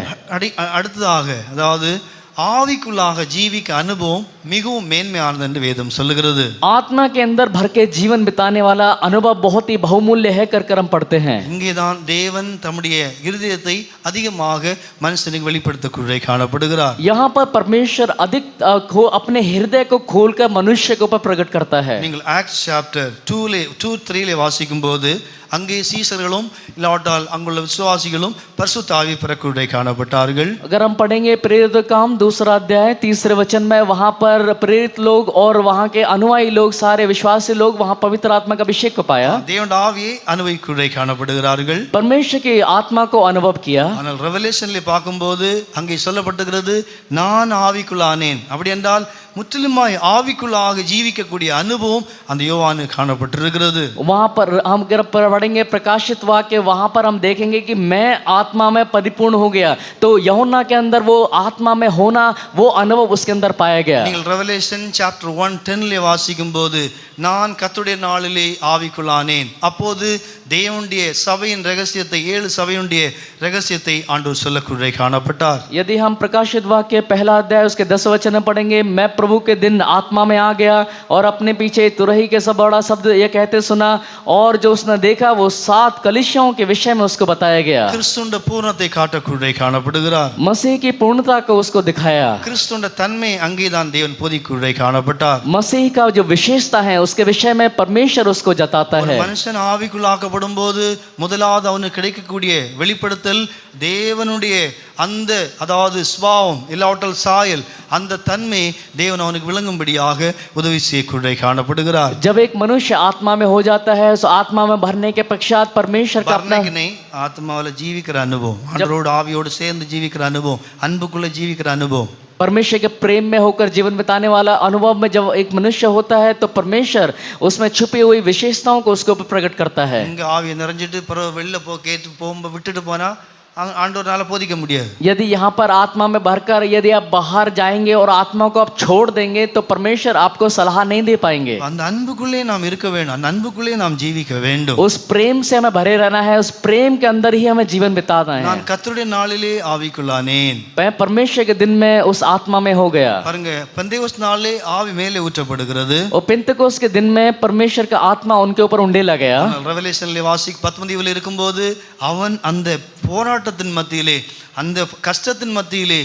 அடுத்ததாக அதாவது ஆவிக்குள்ளாக ஜீவிக்க அனுபவம் மிகவும் மேன்மையானது என்று வேதம் சொல்லுகிறது. आत्मा के अंदर भर के जीवन बिताने वाला अनुभव बहुत ही बहुमूल्य है कर हम पढ़ते हैं. இங்கேதான் தேவன் தம்முடைய இருதயத்தை அதிகமாக மனுஷனுக்கு வெளிப்படுத்தக்குள்ளே காணப்படுகிறார். यहाँ पर परमेश्वर अधिक अपने हृदय को खोलकर मनुष्य के ऊपर प्रकट करता है. நீங்கள் ஆக்ட்ஸ் சாப்டர் 2-3 வாசிக்கும் போது அங்கே சீசர்களும் இல்லாவிட்டால் அங்குள்ள விசுவாசிகளும் பரிசுத்த ஆவி பெறக்குள்ளே காணப்பட்டார்கள். अगर हम पढ़ेंगे प्रेरित काम 2 अध्याय 3 वचन में, वहां पर प्रेरित लोग और वहां के अनुयायी लोग, सारे विश्वासी लोग वहां पवित्र आत्मा का अभिषेक को पाया. தேவனுடைய ஆவியை அனுபவிக்குள்ளே காணப்படுகிறார்கள். परमेश्वर की आत्मा को अनुभव किया. ஆனால் ரெவலேஷன்ல பார்க்கும்போது அங்கே சொல்லப்பட்டிருக்கிறது நான் ஆவிக்குள்ளானேன். அப்படி என்றால் முற்றிலுமாய் ஆவிக்குள்ளாக ஜீவிக்கக்கூடிய அனுபவம் அந்த யோவானுக்கு காணப்பட்டிருக்கிறது. वहां पर हम पढ़ेंगे प्रकाशित वाक्य, वहां पर हम देखेंगे कि मैं आत्मा में परिपूर्ण हो गया. तो यूहन्ना के अंदर वो आत्मा में होना, वो अनुभव उसके अंदर पाया गया. நீங்கள் ரெவலேஷன் சாப்டர் 1:10 வாசிக்கும் போது நான் கர்த்தருடைய நாளிலே ஆவிக்குள்ளானேன். அப்போது தேவனுடைய சபையின் ரகசியத்தை 7 சபையுடைய ரகசியத்தை ஆண்டவர் சொல்லக்குள்ளே காணப்பட்டார். यदि हम प्रकाशित वाक्य 1 अध्याय उसके 10 वचन में पढ़ेंगे, मैं प्रभु के दिन आत्मा में आ गया और अपने पीछे तुरही के सब बड़ा शब्द ये कहते सुना, और जो उसने देखा वो 7 कलीसियाओं के विषय में उसको बताया गया. கிறிஸ்துவின் பூரணத்தை காட்டக்குள்ளே காணப்படுகிறார். मसीह की पूर्णता को उसको दिखाया. கிறிஸ்துவின் தன்மை அங்கேதான் தேவன் போதிக்குள்ளே காணப்பட்டார். मसीह का जो विशेषता है उसके विषय में परमेश्वर उसको जताता ஒரு है. மனுஷன் ஆவிக்குள்ளாக்கப்படும் போது முதலாவது அவனுக்கு கிடைக்கக்கூடிய வெளிப்படுத்தல் தேவனுடைய அந்த அதாவது சுபாவம் இல்லாவிட்டால் சாயல், அந்த தன்மை தேவன் அவனுக்கு விளங்கும்படியாக உதவி செய்யக்கூடிய காணப்படுகிறார். जब एक मनुष्य आत्मा में हो जाता है, उस आत्मा में भरने के पश्चात परमेश्वर का अपना ஆத்மாவில் ஜீவிக்கிற அனுபவம், ஆண்டவரோடு ஆவியோடு சேர்ந்து ஜீவிக்கிற அனுபவம், அன்புக்குள்ள ஜீவிக்கிற அனுபவம், परमेश्वर के प्रेम में होकर जीवन बिताने वाला अनुभव में जब एक मनुष्य होता है तो परमेश्वर उसमें छुपी हुई विशेषताओं को उसके ऊपर प्रकट करता है. இங்க ஆவியை நிறைஞ்சிட்டு பிறகு வெளில கேட்டு போகும்போது விட்டுட்டு போனா ஆண்டவரால போதிக்க முடியாது. यदि यहाँ पर आत्मा में भरकर यदि आप बाहर जाएंगे और आत्मा को आप छोड़ देंगे तो परमेश्वर आपको सलाह नहीं दे पाएंगे. அந்த அன்புக்குள்ளே நாம் இருக்க வேண்டும், அந்த அன்புக்குள்ளே நாம் ஜீவிக்க வேண்டும். उस प्रेम से हमें भरे रहना है, उस प्रेम के अंदर ही हमें जीवन बिताना है. நான் கர்த்தருடைய நாளிலே ஆவிக்குள்ளானேன். मैं परमेश्वर के दिन में उस आत्मा में हो गया. பாருங்க, பெந்தேகோஸ்து நாளிலே ஆவி மேலே ஊற்றப்படுகிறது. और पेंतकोस्त के दिन में परमेश्वर का आत्मा उनके ऊपर उंडेला गया. ரெவலேஷன்ல 19 இருக்கும்போது அவன் அந்த போராட்ட போராட்டத்தின் மத்தியிலே, அந்த கஷ்டத்தின் மத்தியிலே,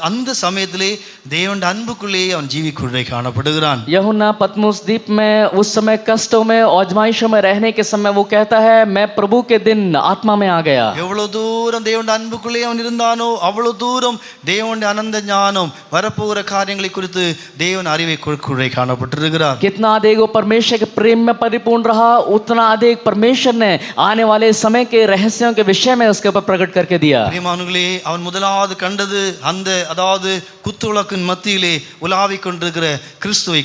அந்த சமயத்திலே தேவனுடைய அன்புக்குள்ளே அவன் ஜீவிக்குள்ளே காணப்படுகிறான். यूहन्ना पतमुस द्वीप में उस समय कष्टों में आजमाइशों में रहने के समय वो कहता है, मैं प्रभु के दिन आत्मा में आ गया. எவ்வளவு தூரம் தேவனுடைய அன்புக்குள்ளே அவன் இருந்தானோ அவ்வளவு தூரம் தேவனுடைய அனந்த ஞானம், வரப்போகிற காரியங்களை குறித்து தேவன் அறிவை கொடுக்குள்ளே காணப்பட்டிருக்கிறார். कितना अधिक वो परमेश्वर के प्रेम में परिपूर्ण रहा, उतना अधिक परमेश्वर ने आने वाले समय के रहस्यों के विषय में उसके ऊपर प्रकट करके दिया. பிரியமானவர்களே, அவன் முதலாவது கண்டது குத்துவிளக்கின் மத்தியிலே உலாவிக் கொண்டிருக்கிற கிறிஸ்துவை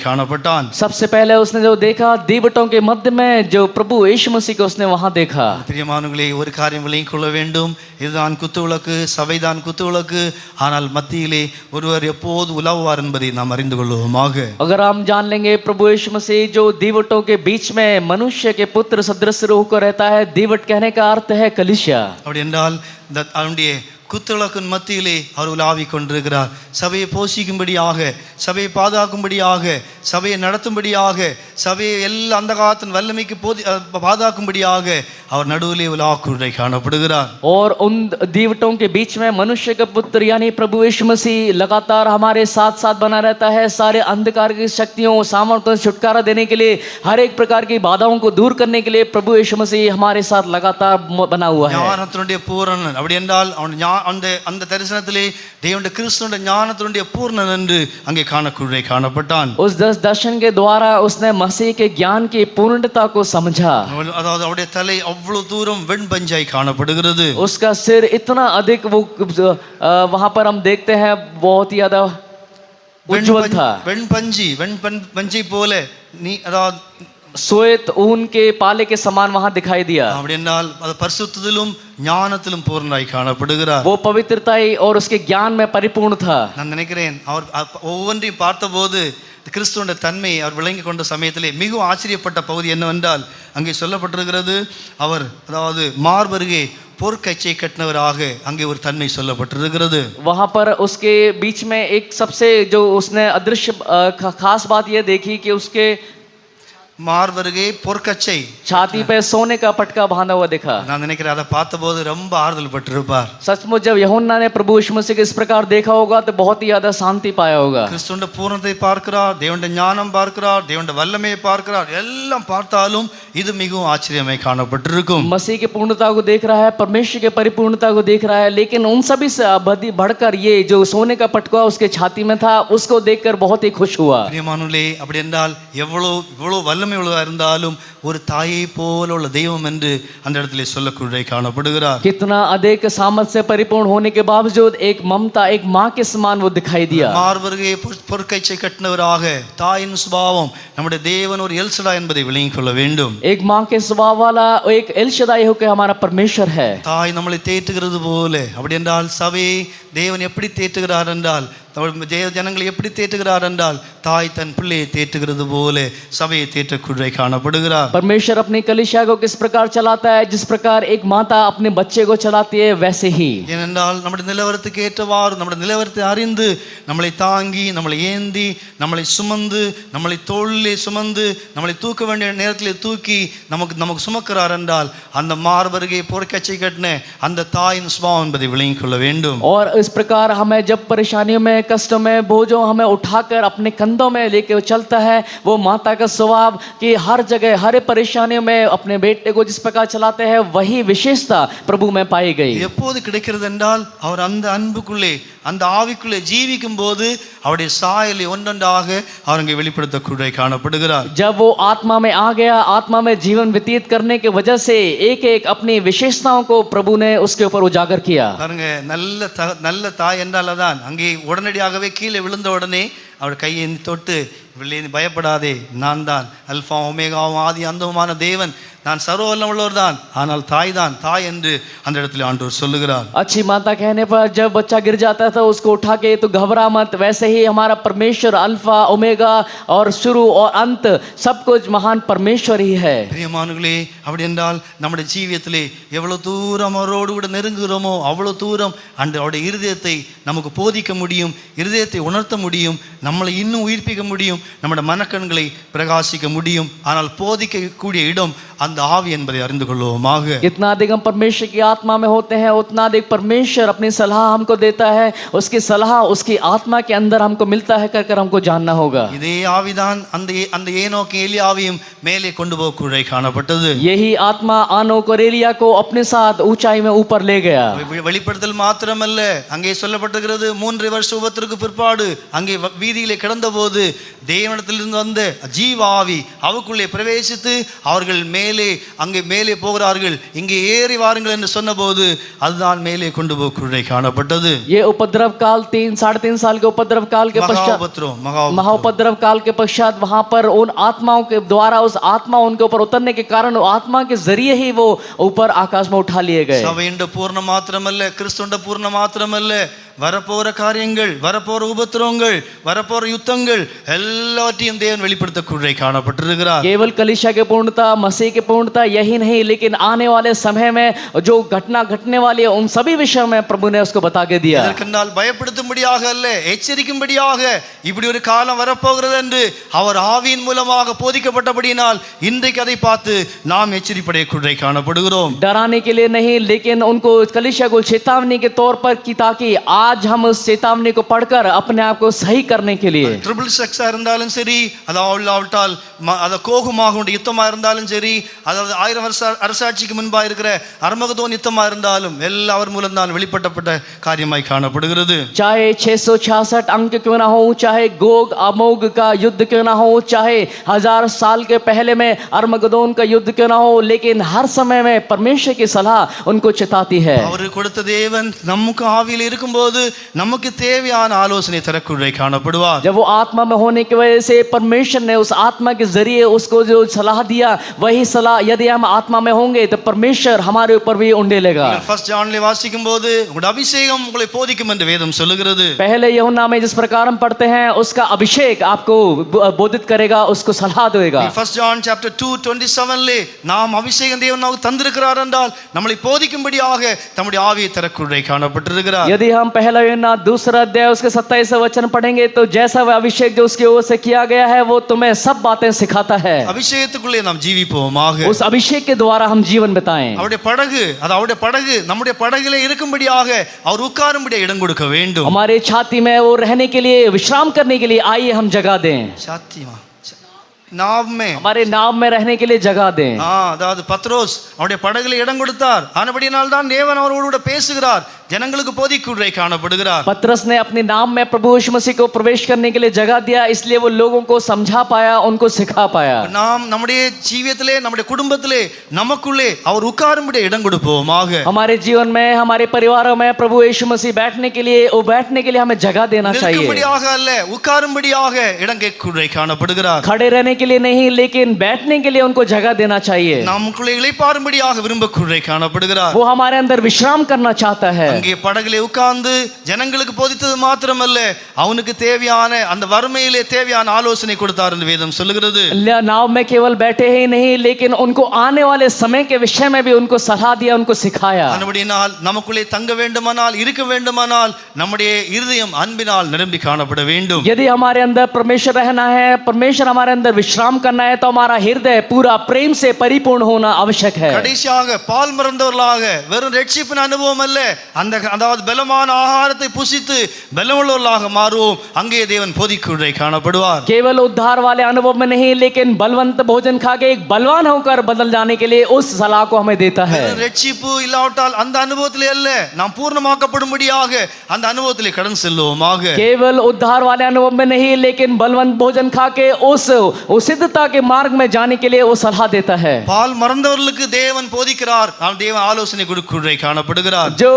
காணப்பட்டான். सबसे पहले उसने जो देखा, दीवटों के मध्य में जो प्रभु यीशु मसीह को उसने वहां देखा. பிரியமானவர்களே, ஒரு காரியம் விளங்கிக் கொள்ள வேண்டும். இதுதான் குத்துவிளக்கு, சபைதான் குத்துவிளக்கு. ஆனால் மத்தியிலே ஒருவர் எப்போது உலாவுவார் என்பதை நாம் அறிந்து கொள்வோமாக. अगर हम जान लेंगे, प्रभु यीशु मसीह जो दीवटों के बीच में मनुष्य के पुत्र सदृश रूह को रहता है. दीवट कहने का अर्थ है कलीसिया. அப்படி என்றால் அவனுடைய குத்துவிளக்கின் மத்தியிலே அவர் உலாவிக் கொண்டிருக்கிறார். சபையை போஷிக்கும்படியாக, சபையை பாதுகாக்கும்படியாக, சபையை நடத்தும்படியாக, சபையை எல்லா அந்த காலத்தின் வல்லமைக்கு பாதுகாக்கும்படியாக அவர் நடுவிலே உலாவுக்குள்ளே காணப்படுகிறார். और उन दीवटों के बीच में मनुष्य का पुत्र यानी प्रभु यीशु मसीह लगातार हमारे साथ साथ बना रहता है. सारे अंधकार की शक्तियों, सामर्थ्यों से छुटकारा देने के लिए, हर एक प्रकार की बाधाओं को दूर करने के लिए प्रभु यीशु मसीह हमारे साथ लगातार बना हुआ है. ஞானத்தினுடைய பூரணன். அப்படி என்றால் அந்த தரிசனத்திலே தேவனுடைய கிறிஸ்துவின் ஞானத்தினுடைய பூரணன் என்று அங்கே காணப்பட்டான். उस दर्शन के द्वारा उसने मसीह के ज्ञान की पूर्णता को समझा. அதாவது அவருடைய தலை அவ்வளவு தூரம் வெண்பஞ்சாய் காணப்படுகிறது. उसका सिर इतना अधिक वो वहां पर हम देखते हैं बहुत ही ज्यादा उज्जवल था. வெண்பஞ்சை போல நீ அதாவது श्वेत ऊन के पाले के समान वहां दिखाई दिया. அப்படி என்றால் அது பரிசுத்தத்திலும் ஞானத்திலும் பூர்ணனாய் காணப்படுகிறார். वो पवित्रता और उसके ज्ञान में परिपूर्ण था. நான் நினைக்கிறேன் அவர் ஒவ்வொன்றையும் பார்த்தபோது கிறிஸ்துவோட தன்மை அவர் விளங்கி கொண்ட சமயத்திலே மிகவும் ஆச்சரியப்பட்ட பகுதி என்னவென்றால், அங்கே சொல்லப்பட்டிருக்கிறது, அவர் மார்பருகே போர்க்கச்சை கட்டினவராக அங்கே ஒரு தன்மை சொல்லப்பட்டிருக்கிறது. वहां पर उसके बीच में एक सबसे जो उसने अदृश्य खास बात यह देखी कि उसके மார்பருகே பொற்கச்சை, छाती पे सोने का पटका बांधा हुआ देखा. நான் நினைக்கிறேன் அதை பார்த்தபோது ரொம்ப ஆறுதல் பட்டிருப்பார். सचमुच जब यूहन्ना ने प्रभु यीशु मसीह को इस प्रकार देखा होगा तो बहुत ही ज्यादा शांति पाया होगा. கிறிஸ்துவின் பூரணத்தை பார்க்கிறார், தேவனுடைய ஞானம் பார்க்கிறார், தேவனுடைய வல்லமையை பார்க்கிறார். எல்லாம் பார்த்தாலும் இது மிகவும் ஆச்சரியமாய் காணப்பட்டிருக்கும். मसीह की पूर्णता को देख रहा है, परमेश्वर की परिपूर्णता को देख रहा है, लेकिन उन सभी से बढ़कर ये जो सोने का पटका उसके छाती में था उसको देखकर बहुत ही खुश हुआ. பிரியமானவர்களே, அப்படி என்றால் எவ்வளவு வல்லமை உள்ளதா இருந்தாலும் ஒரு தாயை போல உள்ள தெய்வம் என்று அந்த இடத்திலே சொல்லக்கூடிய காணப்படுகிறார். कितना अधिक सामर्थ्य से परिपूर्ण होने के बावजूद एक ममता, एक माँ के समान वो दिखाई दिया. மார்பருகே பொற்கச்சை கட்டினவராக தாயின் சுபாவம் நம்முடைய தேவன் ஒரு எல்சடா என்பதை விளங்கிக் கொள்ள வேண்டும். एक माँ के स्वभाव वाला एक एलशदाई होकर हमारा परमेश्वर है. தாய் நம்மளை தேற்றுகிறது போல, அப்படி என்றால் சபையை தேவன் எப்படி தேற்றுகிறார் என்றால், ஜனங்களை எப்படி தேற்றுகிறார் என்றால், தாய் தன் பிள்ளையை தேற்றுகிறது போல சபையை தேற்றக்கூடிய காணப்படுகிறார். परमेश्वर अपनी कलीसिया को किस प्रकार चलाता है, जिस प्रकार एक माता अपने बच्चे को चलाती है वैसे ही. ஏனென்றால் நம்முடைய நிலவரத்துக்கு ஏற்றவாறு நம்முடைய நிலவரத்தை அறிந்து நம்மளை தாங்கி, நம்மளை ஏந்தி, நம்மளை சுமந்து, நம்மளை தோளிலே சுமந்து, நம்மளை தூக்க வேண்டிய நேரத்திலே தூக்கி நமக்கு சுமக்கிறார் என்றால் அந்த மார்பருகே பொற்கச்சை கட்டின அந்த தாயின் சுபாவம் என்பதை விளங்கிக் கொள்ள வேண்டும். और इस प्रकार हमें जब परेशानियों में, कष्टों में, बोझों हमें उठाकर अपने कंधों में लेके चलता है, वो माता का स्वभाव कि हर जगह हर परेशानियों में अपने बेटे को जिस प्रकार चलाते हैं वही विशेषता प्रभु में पाई गई. எப்போது கிடைக்கிறது என்றால் அவர் அந்த அன்புக்குள்ளே, அந்த ஆவிக்குள்ளே ஜீவிக்கும் போது அவருடைய சாயலை ஒன்றொன்றாக அவர் அங்கே வெளிப்படுத்தக்கூடிய காணப்படுகிறார். जब वो आत्मा में आ गया, आत्मा में जीवन व्यतीत करने की वजह से एक एक अपनी विशेषताओं को प्रभु ने उसके ऊपर उजागर किया. பாருங்க, நல்ல தாய் என்றால் தான் அங்கே உடனடியாகவே கீழே விழுந்த உடனே அவள் கையை தொட்டு, பயப்படாதே, நான் தான் அல்பா ஒமேகாவும் ஆதி அந்தமான தேவன், நான் சர்வ வல்லமை உள்ளவர் தான், ஆனால் தாய் என்று அந்த இடத்துல ஆண்டவர் சொல்லுகிறார். अच्छी माता कहने पर जब बच्चा गिर जाता था उसको उठा के तो घबरा मत, वैसे ही हमारा परमेश्वर अल्फा ओमेगा और शुरू और अंत सब कुछ महान परमेश्वर ही है. பிரியமானவர்களே, அப்படி என்றால் நம்முடைய ஜீவியத்திலே எவ்வளவு தூரம் அவரோடு கூட நெருங்குகிறோமோ அவ்வளவு தூரம் அவருடைய இருதயத்தை நமக்கு போதிக்க முடியும், இருதயத்தை உணர்த்த முடியும், நம்மளை இன்னும் உயிர்ப்பிக்க முடியும், நம்முடைய மனக்கண்களை பிரகாசிக்க முடியும். ஆனால் போதிக்கக்கூடிய இடம் அந்த ஆவி என்பதை அறிந்து கொள்வோமாக. जितना अधिक हम परमेश्वर की आत्मा में होते हैं उतना अधिक परमेश्वर अपनी सलाह हमको देता है, उसकी सलाह उसकी आत्मा के अंदर हमको मिलता है कर हमको जानना होगा. இதே ஆவிதான் அந்த ஏனோக்கு எலியாவையும் மேலே கொண்டு போகக்கூடிய காணப்பட்டது. यही आत्मा आनोक और एलिया को अपने साथ ऊंचाई में ऊपर ले गया. வெளிப்படுத்தல் மாத்திரமல்ல, அங்கே சொல்லப்பட்டிருக்கிறது 3 வருஷ உபத்திற்கு பிற்பாடு அங்கே வீதியிலே கிடந்தபோது தேவனிடத்திலிருந்து வந்த ஜீவ ஆவி அவருக்குள்ளே பிரவேசித்து அவர்கள் மேலே அங்கே மேலே போகிறார்கள், இங்கே ஏறி வாருங்கள் என்று சொன்னபோது அதுதான் மேலே கொண்டு போகக்கூடிய காணப்பட்டது. ये उपद्रव काल 3-3.5 साल के उपद्रव काल के पश्चात महाउपद्रव काल के पश्चात वहां पर उन आत्माओं के द्वारा उस आत्मा उनके ऊपर उतरने के कारण आत्मा के जरिए ही वो ऊपर आकाश में उठा लिए गए. சபையின் பூர்ண மாத்திரமல்ல, கிறிஸ்துவின் பூர்ண மாத்திரமல்ல, வரப்போற காரியங்கள், வரப்போற உபத்திரவங்கள், வரப்போற யுத்தங்கள் எல்லாவற்றையும் தேவன் வெளிப்படுத்தக்கூடிய காணப்பட்டிருக்கிறார். केवल कलीसिया की पूर्णता, मसीह की पूर्णता यही नहीं, लेकिन आने वाले समय में जो घटना घटने वाली है उन सभी विषयों में प्रभु ने उसको बता के दिया. இதற்கென்றால் பயப்படுத்தும்படியாக அல்ல, எச்சரிக்கும்படியாக இப்படி ஒரு காலம் வரப்போகிறது என்று அவர் ஆவியின் மூலமாக போதிக்கப்பட்டபடியினால் இன்றைக்கு அதை பார்த்து நாம் எச்சரிப்படைய காணப்படுகிறோம். डराने के लिए नहीं, लेकिन उनको कलीसिया को चेतावनी के तौर पर की, ताकि आज हम उस चेतावनी को पढ़कर अपने आप को सही करने के लिए, ட்ரிபிள் செக்ஸா இருந்தாலும் சரி, அதாவது அத கோகுமாக யுத்தமா இருந்தாலும் சரி, அதாவது 1000 வருஷ அரசாட்சிக்கு முன்பாக இருக்கிற அர்மகதோன் யுத்தமா இருந்தாலும் எல்லாவர் மூலம் தான் வெளிப்படுத்தப்பட்ட காரியமாய் காணப்படுகிறது. चाहे 666 अंक क्यों ना हो, चाहे गोग अमोग का युद्ध क्यों ना हो, चाहे 1000 साल के पहले में अरमगदोन का युद्ध क्यों ना हो, लेकिन हर समय में परमेश्वर की सलाह उनको चिताती है. அவர் கொடுத்த தேவன் நமக்கு ஆவியில் இருக்கும்போது நமக்கு தேவையான ஆலோசனை தரக்கூடிய காணப்படுவார். जब वो आत्मा में होने की वजह से परमेश्वर ने उस आत्मा के जरिए उसको जो सलाह दिया, वही सलाह यदि हम आत्मा में होंगे तो परमेश्वर हमारे ऊपर भी उंडेलेगा. फर्स्ट ஜான்ல வாசிக்கும்போது உங்களுடைய அபிஷேகம் உங்களை போதிக்கும் என்று வேதம் சொல்லுகிறது. पहले यूहन्ना में जिस प्रकार हम पढ़ते हैं उसका अभिषेक आपको बोधित करेगा, उसको सलाह देगा. फर्स्ट ஜான் chapter 2:27 நாம் அபிஷேகம் தேவன் நமக்கு தந்திருக்கிறார் என்றால் நம்மளை போதிக்கும்படியாக தம்முடைய ஆவியை தரக்கூடிய காணப்பட்டிருக்கிறார். यदि हम पहला यूहन्ना 2 अध्याय उसके 27 वचन पढ़ेंगे तो जैसा वह अभिषेक जो उसकी ओर से किया गया है वो तुम्हें सब बातें सिखाता है. அபிஷேகத்துக்குள்ளே நாம் ஜீவிப்போமாக. उस अभिषेक के द्वारा हम जीवन बिताएं. அவருடைய படகு, அது அவருடைய படகு நம்முடைய படகிலே இருக்கும்படியாக அவர் உட்காரும்படி இடம் கொடுக்க வேண்டும். हमारे छाती में वो रहने के लिए, विश्राम करने के लिए आइए हम जगह दें. சாத்தியமா नाव में, हमारे नाव में रहने के लिए जगह दें. அதாவது பத்ரோஸ் அவருடைய படகுல இடம் கொடுத்தார், ஆனபடியால் தான் தேவன் அவரோடு பேசுகிறார், ஜனங்களுக்கு போதிக்குள்ளே காணப்படுகிறார். पतरस ने अपने नाम में प्रभु यीशु मसीह को प्रवेश करने के लिए जगह दिया, इसलिए वो लोगों को समझा पाया, उनको सिखा पाया. நாம் நம்முடைய ஜீவியத்திலே, நம்முடைய குடும்பத்திலே, நமக்குள்ளே அவர் உட்காரும்படி இடம் கொடுப்போமாக. हमारे जीवन में, हमारे परिवारों में प्रभु यीशु मसीह बैठने के लिए, वो बैठने के लिए हमें जगह देना चाहिए. நிற்கும்படியாக அல்ல, உட்காரும்படியாக இடம் கேட்குள்ளே காணப்படுகிறார். खड़े रहने के लिए नहीं, लेकिन बैठने के लिए उनको जगह देना चाहिए. நமக்குள்ளே இளைப்பாறும்படியாக விரும்பக்குள்ளே காணப்படுகிறார். वो हमारे अंदर विश्राम करना चाहता है. அங்கே படகிலே உட்கார்ந்து ஜனங்களுக்கு போதித்தது மாத்திரமல்ல, அவனுக்கு தேவையான அந்த வறுமையிலே தேவையான ஆலோசனை கொடுத்தார் என்று வேதம் சொல்லுகிறது. नाव में केवल बैठे ही नहीं, लेकिन उनको आने वाले समय के विषय में भी उनको सलाह दिया, उनको सिखाया. அதுபடியால் நமக்குள்ளே தங்க வேண்டுமானால், இருக்க வேண்டுமானால் நம்முடைய இருதயம் அன்பினால் நிரம்பி காணப்பட வேண்டும். यदि हमारे अंदर परमेश्वर रहना है, परमेश्वर हमारे अंदर विश्राम करना है, तो हमारा हृदय पूरा प्रेम से परिपूर्ण होना आवश्यक है. கடைசியாக பால் மறந்தவர்களாக வெறும் ரட்சிப்பின் அனுபவம் அல்ல, அதாவது பலமான ஆகாரத்தை புசித்து பலமுள்ளவர்களாக மாறுவோம், அங்கே தேவன் போதிக்குள்ளே காணப்படுவார். केवल उद्धार वाले अनुभव में नहीं, लेकिन बलवंत भोजन खा के एक बलवान होकर बदल जाने के लिए उस सलाह को हमें देता है. ரட்சிப்பு இல்லாவிட்டால் அந்த அனுபவத்திலே அல்ல, நாம் பூர்ணமாக்கப்படும்படியாக அந்த அனுபவத்திலே கடந்து செல்வோமாக. केवल उद्धार वाले अनुभव में नहीं, लेकिन बलवंत भोजन खा के उस सिद्धता के मार्ग में जाने के लिए वो सलाह देता है. பால் மறந்தவர்களுக்கு தேவன் போதிக்கிறார், தேவன் ஆலோசனை கொடுக்குள்ளே காணப்படுகிறார். जो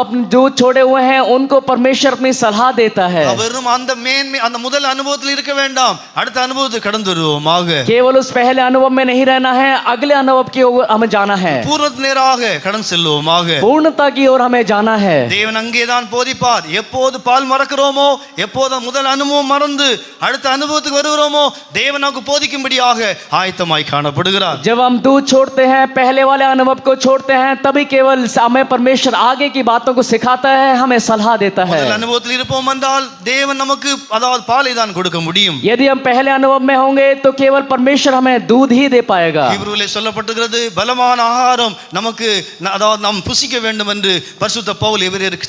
अपने दूध छोड़े हुए हैं उनको परमेश्वर अपनी सलाह देता है. வெறும் அந்த மேன்மை, அந்த முதல் அனுபவத்தில் இருக்க வேண்டாம், அடுத்த அனுபவத்துக்கு கடந்து வருவோமாக. केवल उस पहले अनुभव में नहीं रहना है, अगले अनुभव की ओर हमें जाना है. பூர்ணத்தினராக கடந்து செல்வோமாக. पूर्णता की ओर हमें जाना है. தேவன் அங்கேதான் போதிப்பார். எப்போது பால் மறக்கிறோமோ, எப்போது முதல் அனுபவம் மறந்து அடுத்த அனுபவத்துக்கு வருகிறோமோ, தேவன் நமக்கு போதிக்கும்படியாக ஆயத்தமாய் காணப்படுகிறார். जब हम दूध छोड़ते हैं, पहले वाले अनुभव को छोड़ते हैं, तभी केवल हमें परमेश्वर आगे की बातों बातों को सिखाता है, हमें सलाह देता है। முதல் அனுபவத்தில் இருப்போம் என்றால் தேவன் நமக்கு அதாவது பாலை தான் கொடுக்க முடியும். यदि हम पहले अनुभव में होंगे तो केवल परमेश्वर हमें दूध ही दे पाएगा। ஹீப்ருவிலே சொல்லப்பட்டிருக்கிறது பலமான ஆகாரம் நமக்கு அதாவது நாம் புசிக்க வேண்டும் என்று பரிசுத்த பவுல் எபிரேயருக்கு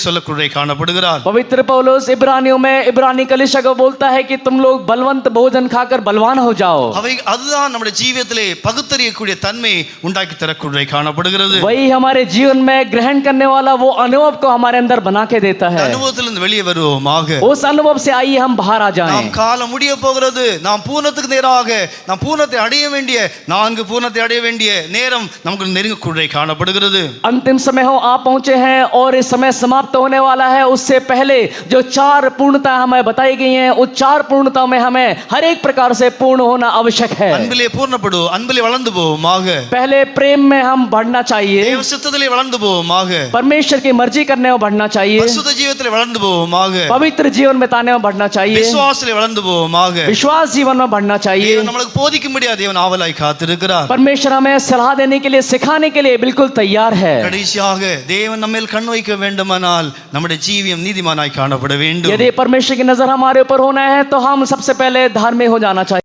சொல்லக்கூடிய காணப்படுகிறார். पवित्र पौलुस इब्रानियों में इब्रानी कलीसिया को बोलता है कि तुम लोग बलवंत भोजन खाकर बलवान हो जाओ। அதுதான் நம்முடைய ஜீவியத்திலே பகுத்தறியக்கூடிய தன்மை உண்டாக்கி தரக்கூடிய காணப்படுகிறது. वही हमारे जीवन में ग्रहण करने वाला वो अनुभव को हमारे अंदर बना के देता है। அனுபவத்திலிருந்து வெளியே வருவோமாக. उस अनुभव से आइए हम बाहर आ जाएं। நாம் காலம் முடிய போகிறது. நாம் பூர்ணத்துக்கு நேராக நாம் பூர்ணத்தை அடைய வேண்டிய 4 பூர்ணத்தை அடைய வேண்டிய நேரம் நமக்கு நெருங்கக்கூடிய காணப்படுகிறது. अंतिम समय हो आप पहुंचे हैं और इस समय समाप्त होने वाला है। उससे पहले जो 4 पूर्णता हमें बताई गई हैं, उस 4 पूर्णताओं में हमें हर एक प्रकार से पूर्ण होना आवश्यक है। அன்பிலே பூர்ணப்படு, அன்பிலே வளர்ந்து போவோமாக. पहले प्रेम में हम बढ़ना चाहिए, தேவ சித்தத்திலே வளர்ந்து போவோமாக. परमेश्वर की मर्जी करने में बढ़ना चाहिए, பரிசுத்த ஜீவியத்திலே வளர்ந்து போவோமாக. पवित्र जीवन बिताने में बढ़ना चाहिए, விசுவாசத்திலே வளர்ந்து போவோமாக. विश्वास जीवन में बढ़ना चाहिए। தேவன் நமக்கு போதிக்கும்படியா தேவன் ஆவலாய் காத்திருக்கிறார். परमेश्वर हमें सलाह देने के लिए, सिखाने के लिए बिल्कुल तैयार है। கடைசியாக தேவன் நம்மேல் கண் வைக்க வேண்டுமானால் நம்முடைய ஜீவியம் நீதிமானாய் காணப்பட வேண்டும். यदि परमेश्वर की नजर हमारे ऊपर होना है तो हम सबसे पहले धार्मिक हो जाना चाहिए।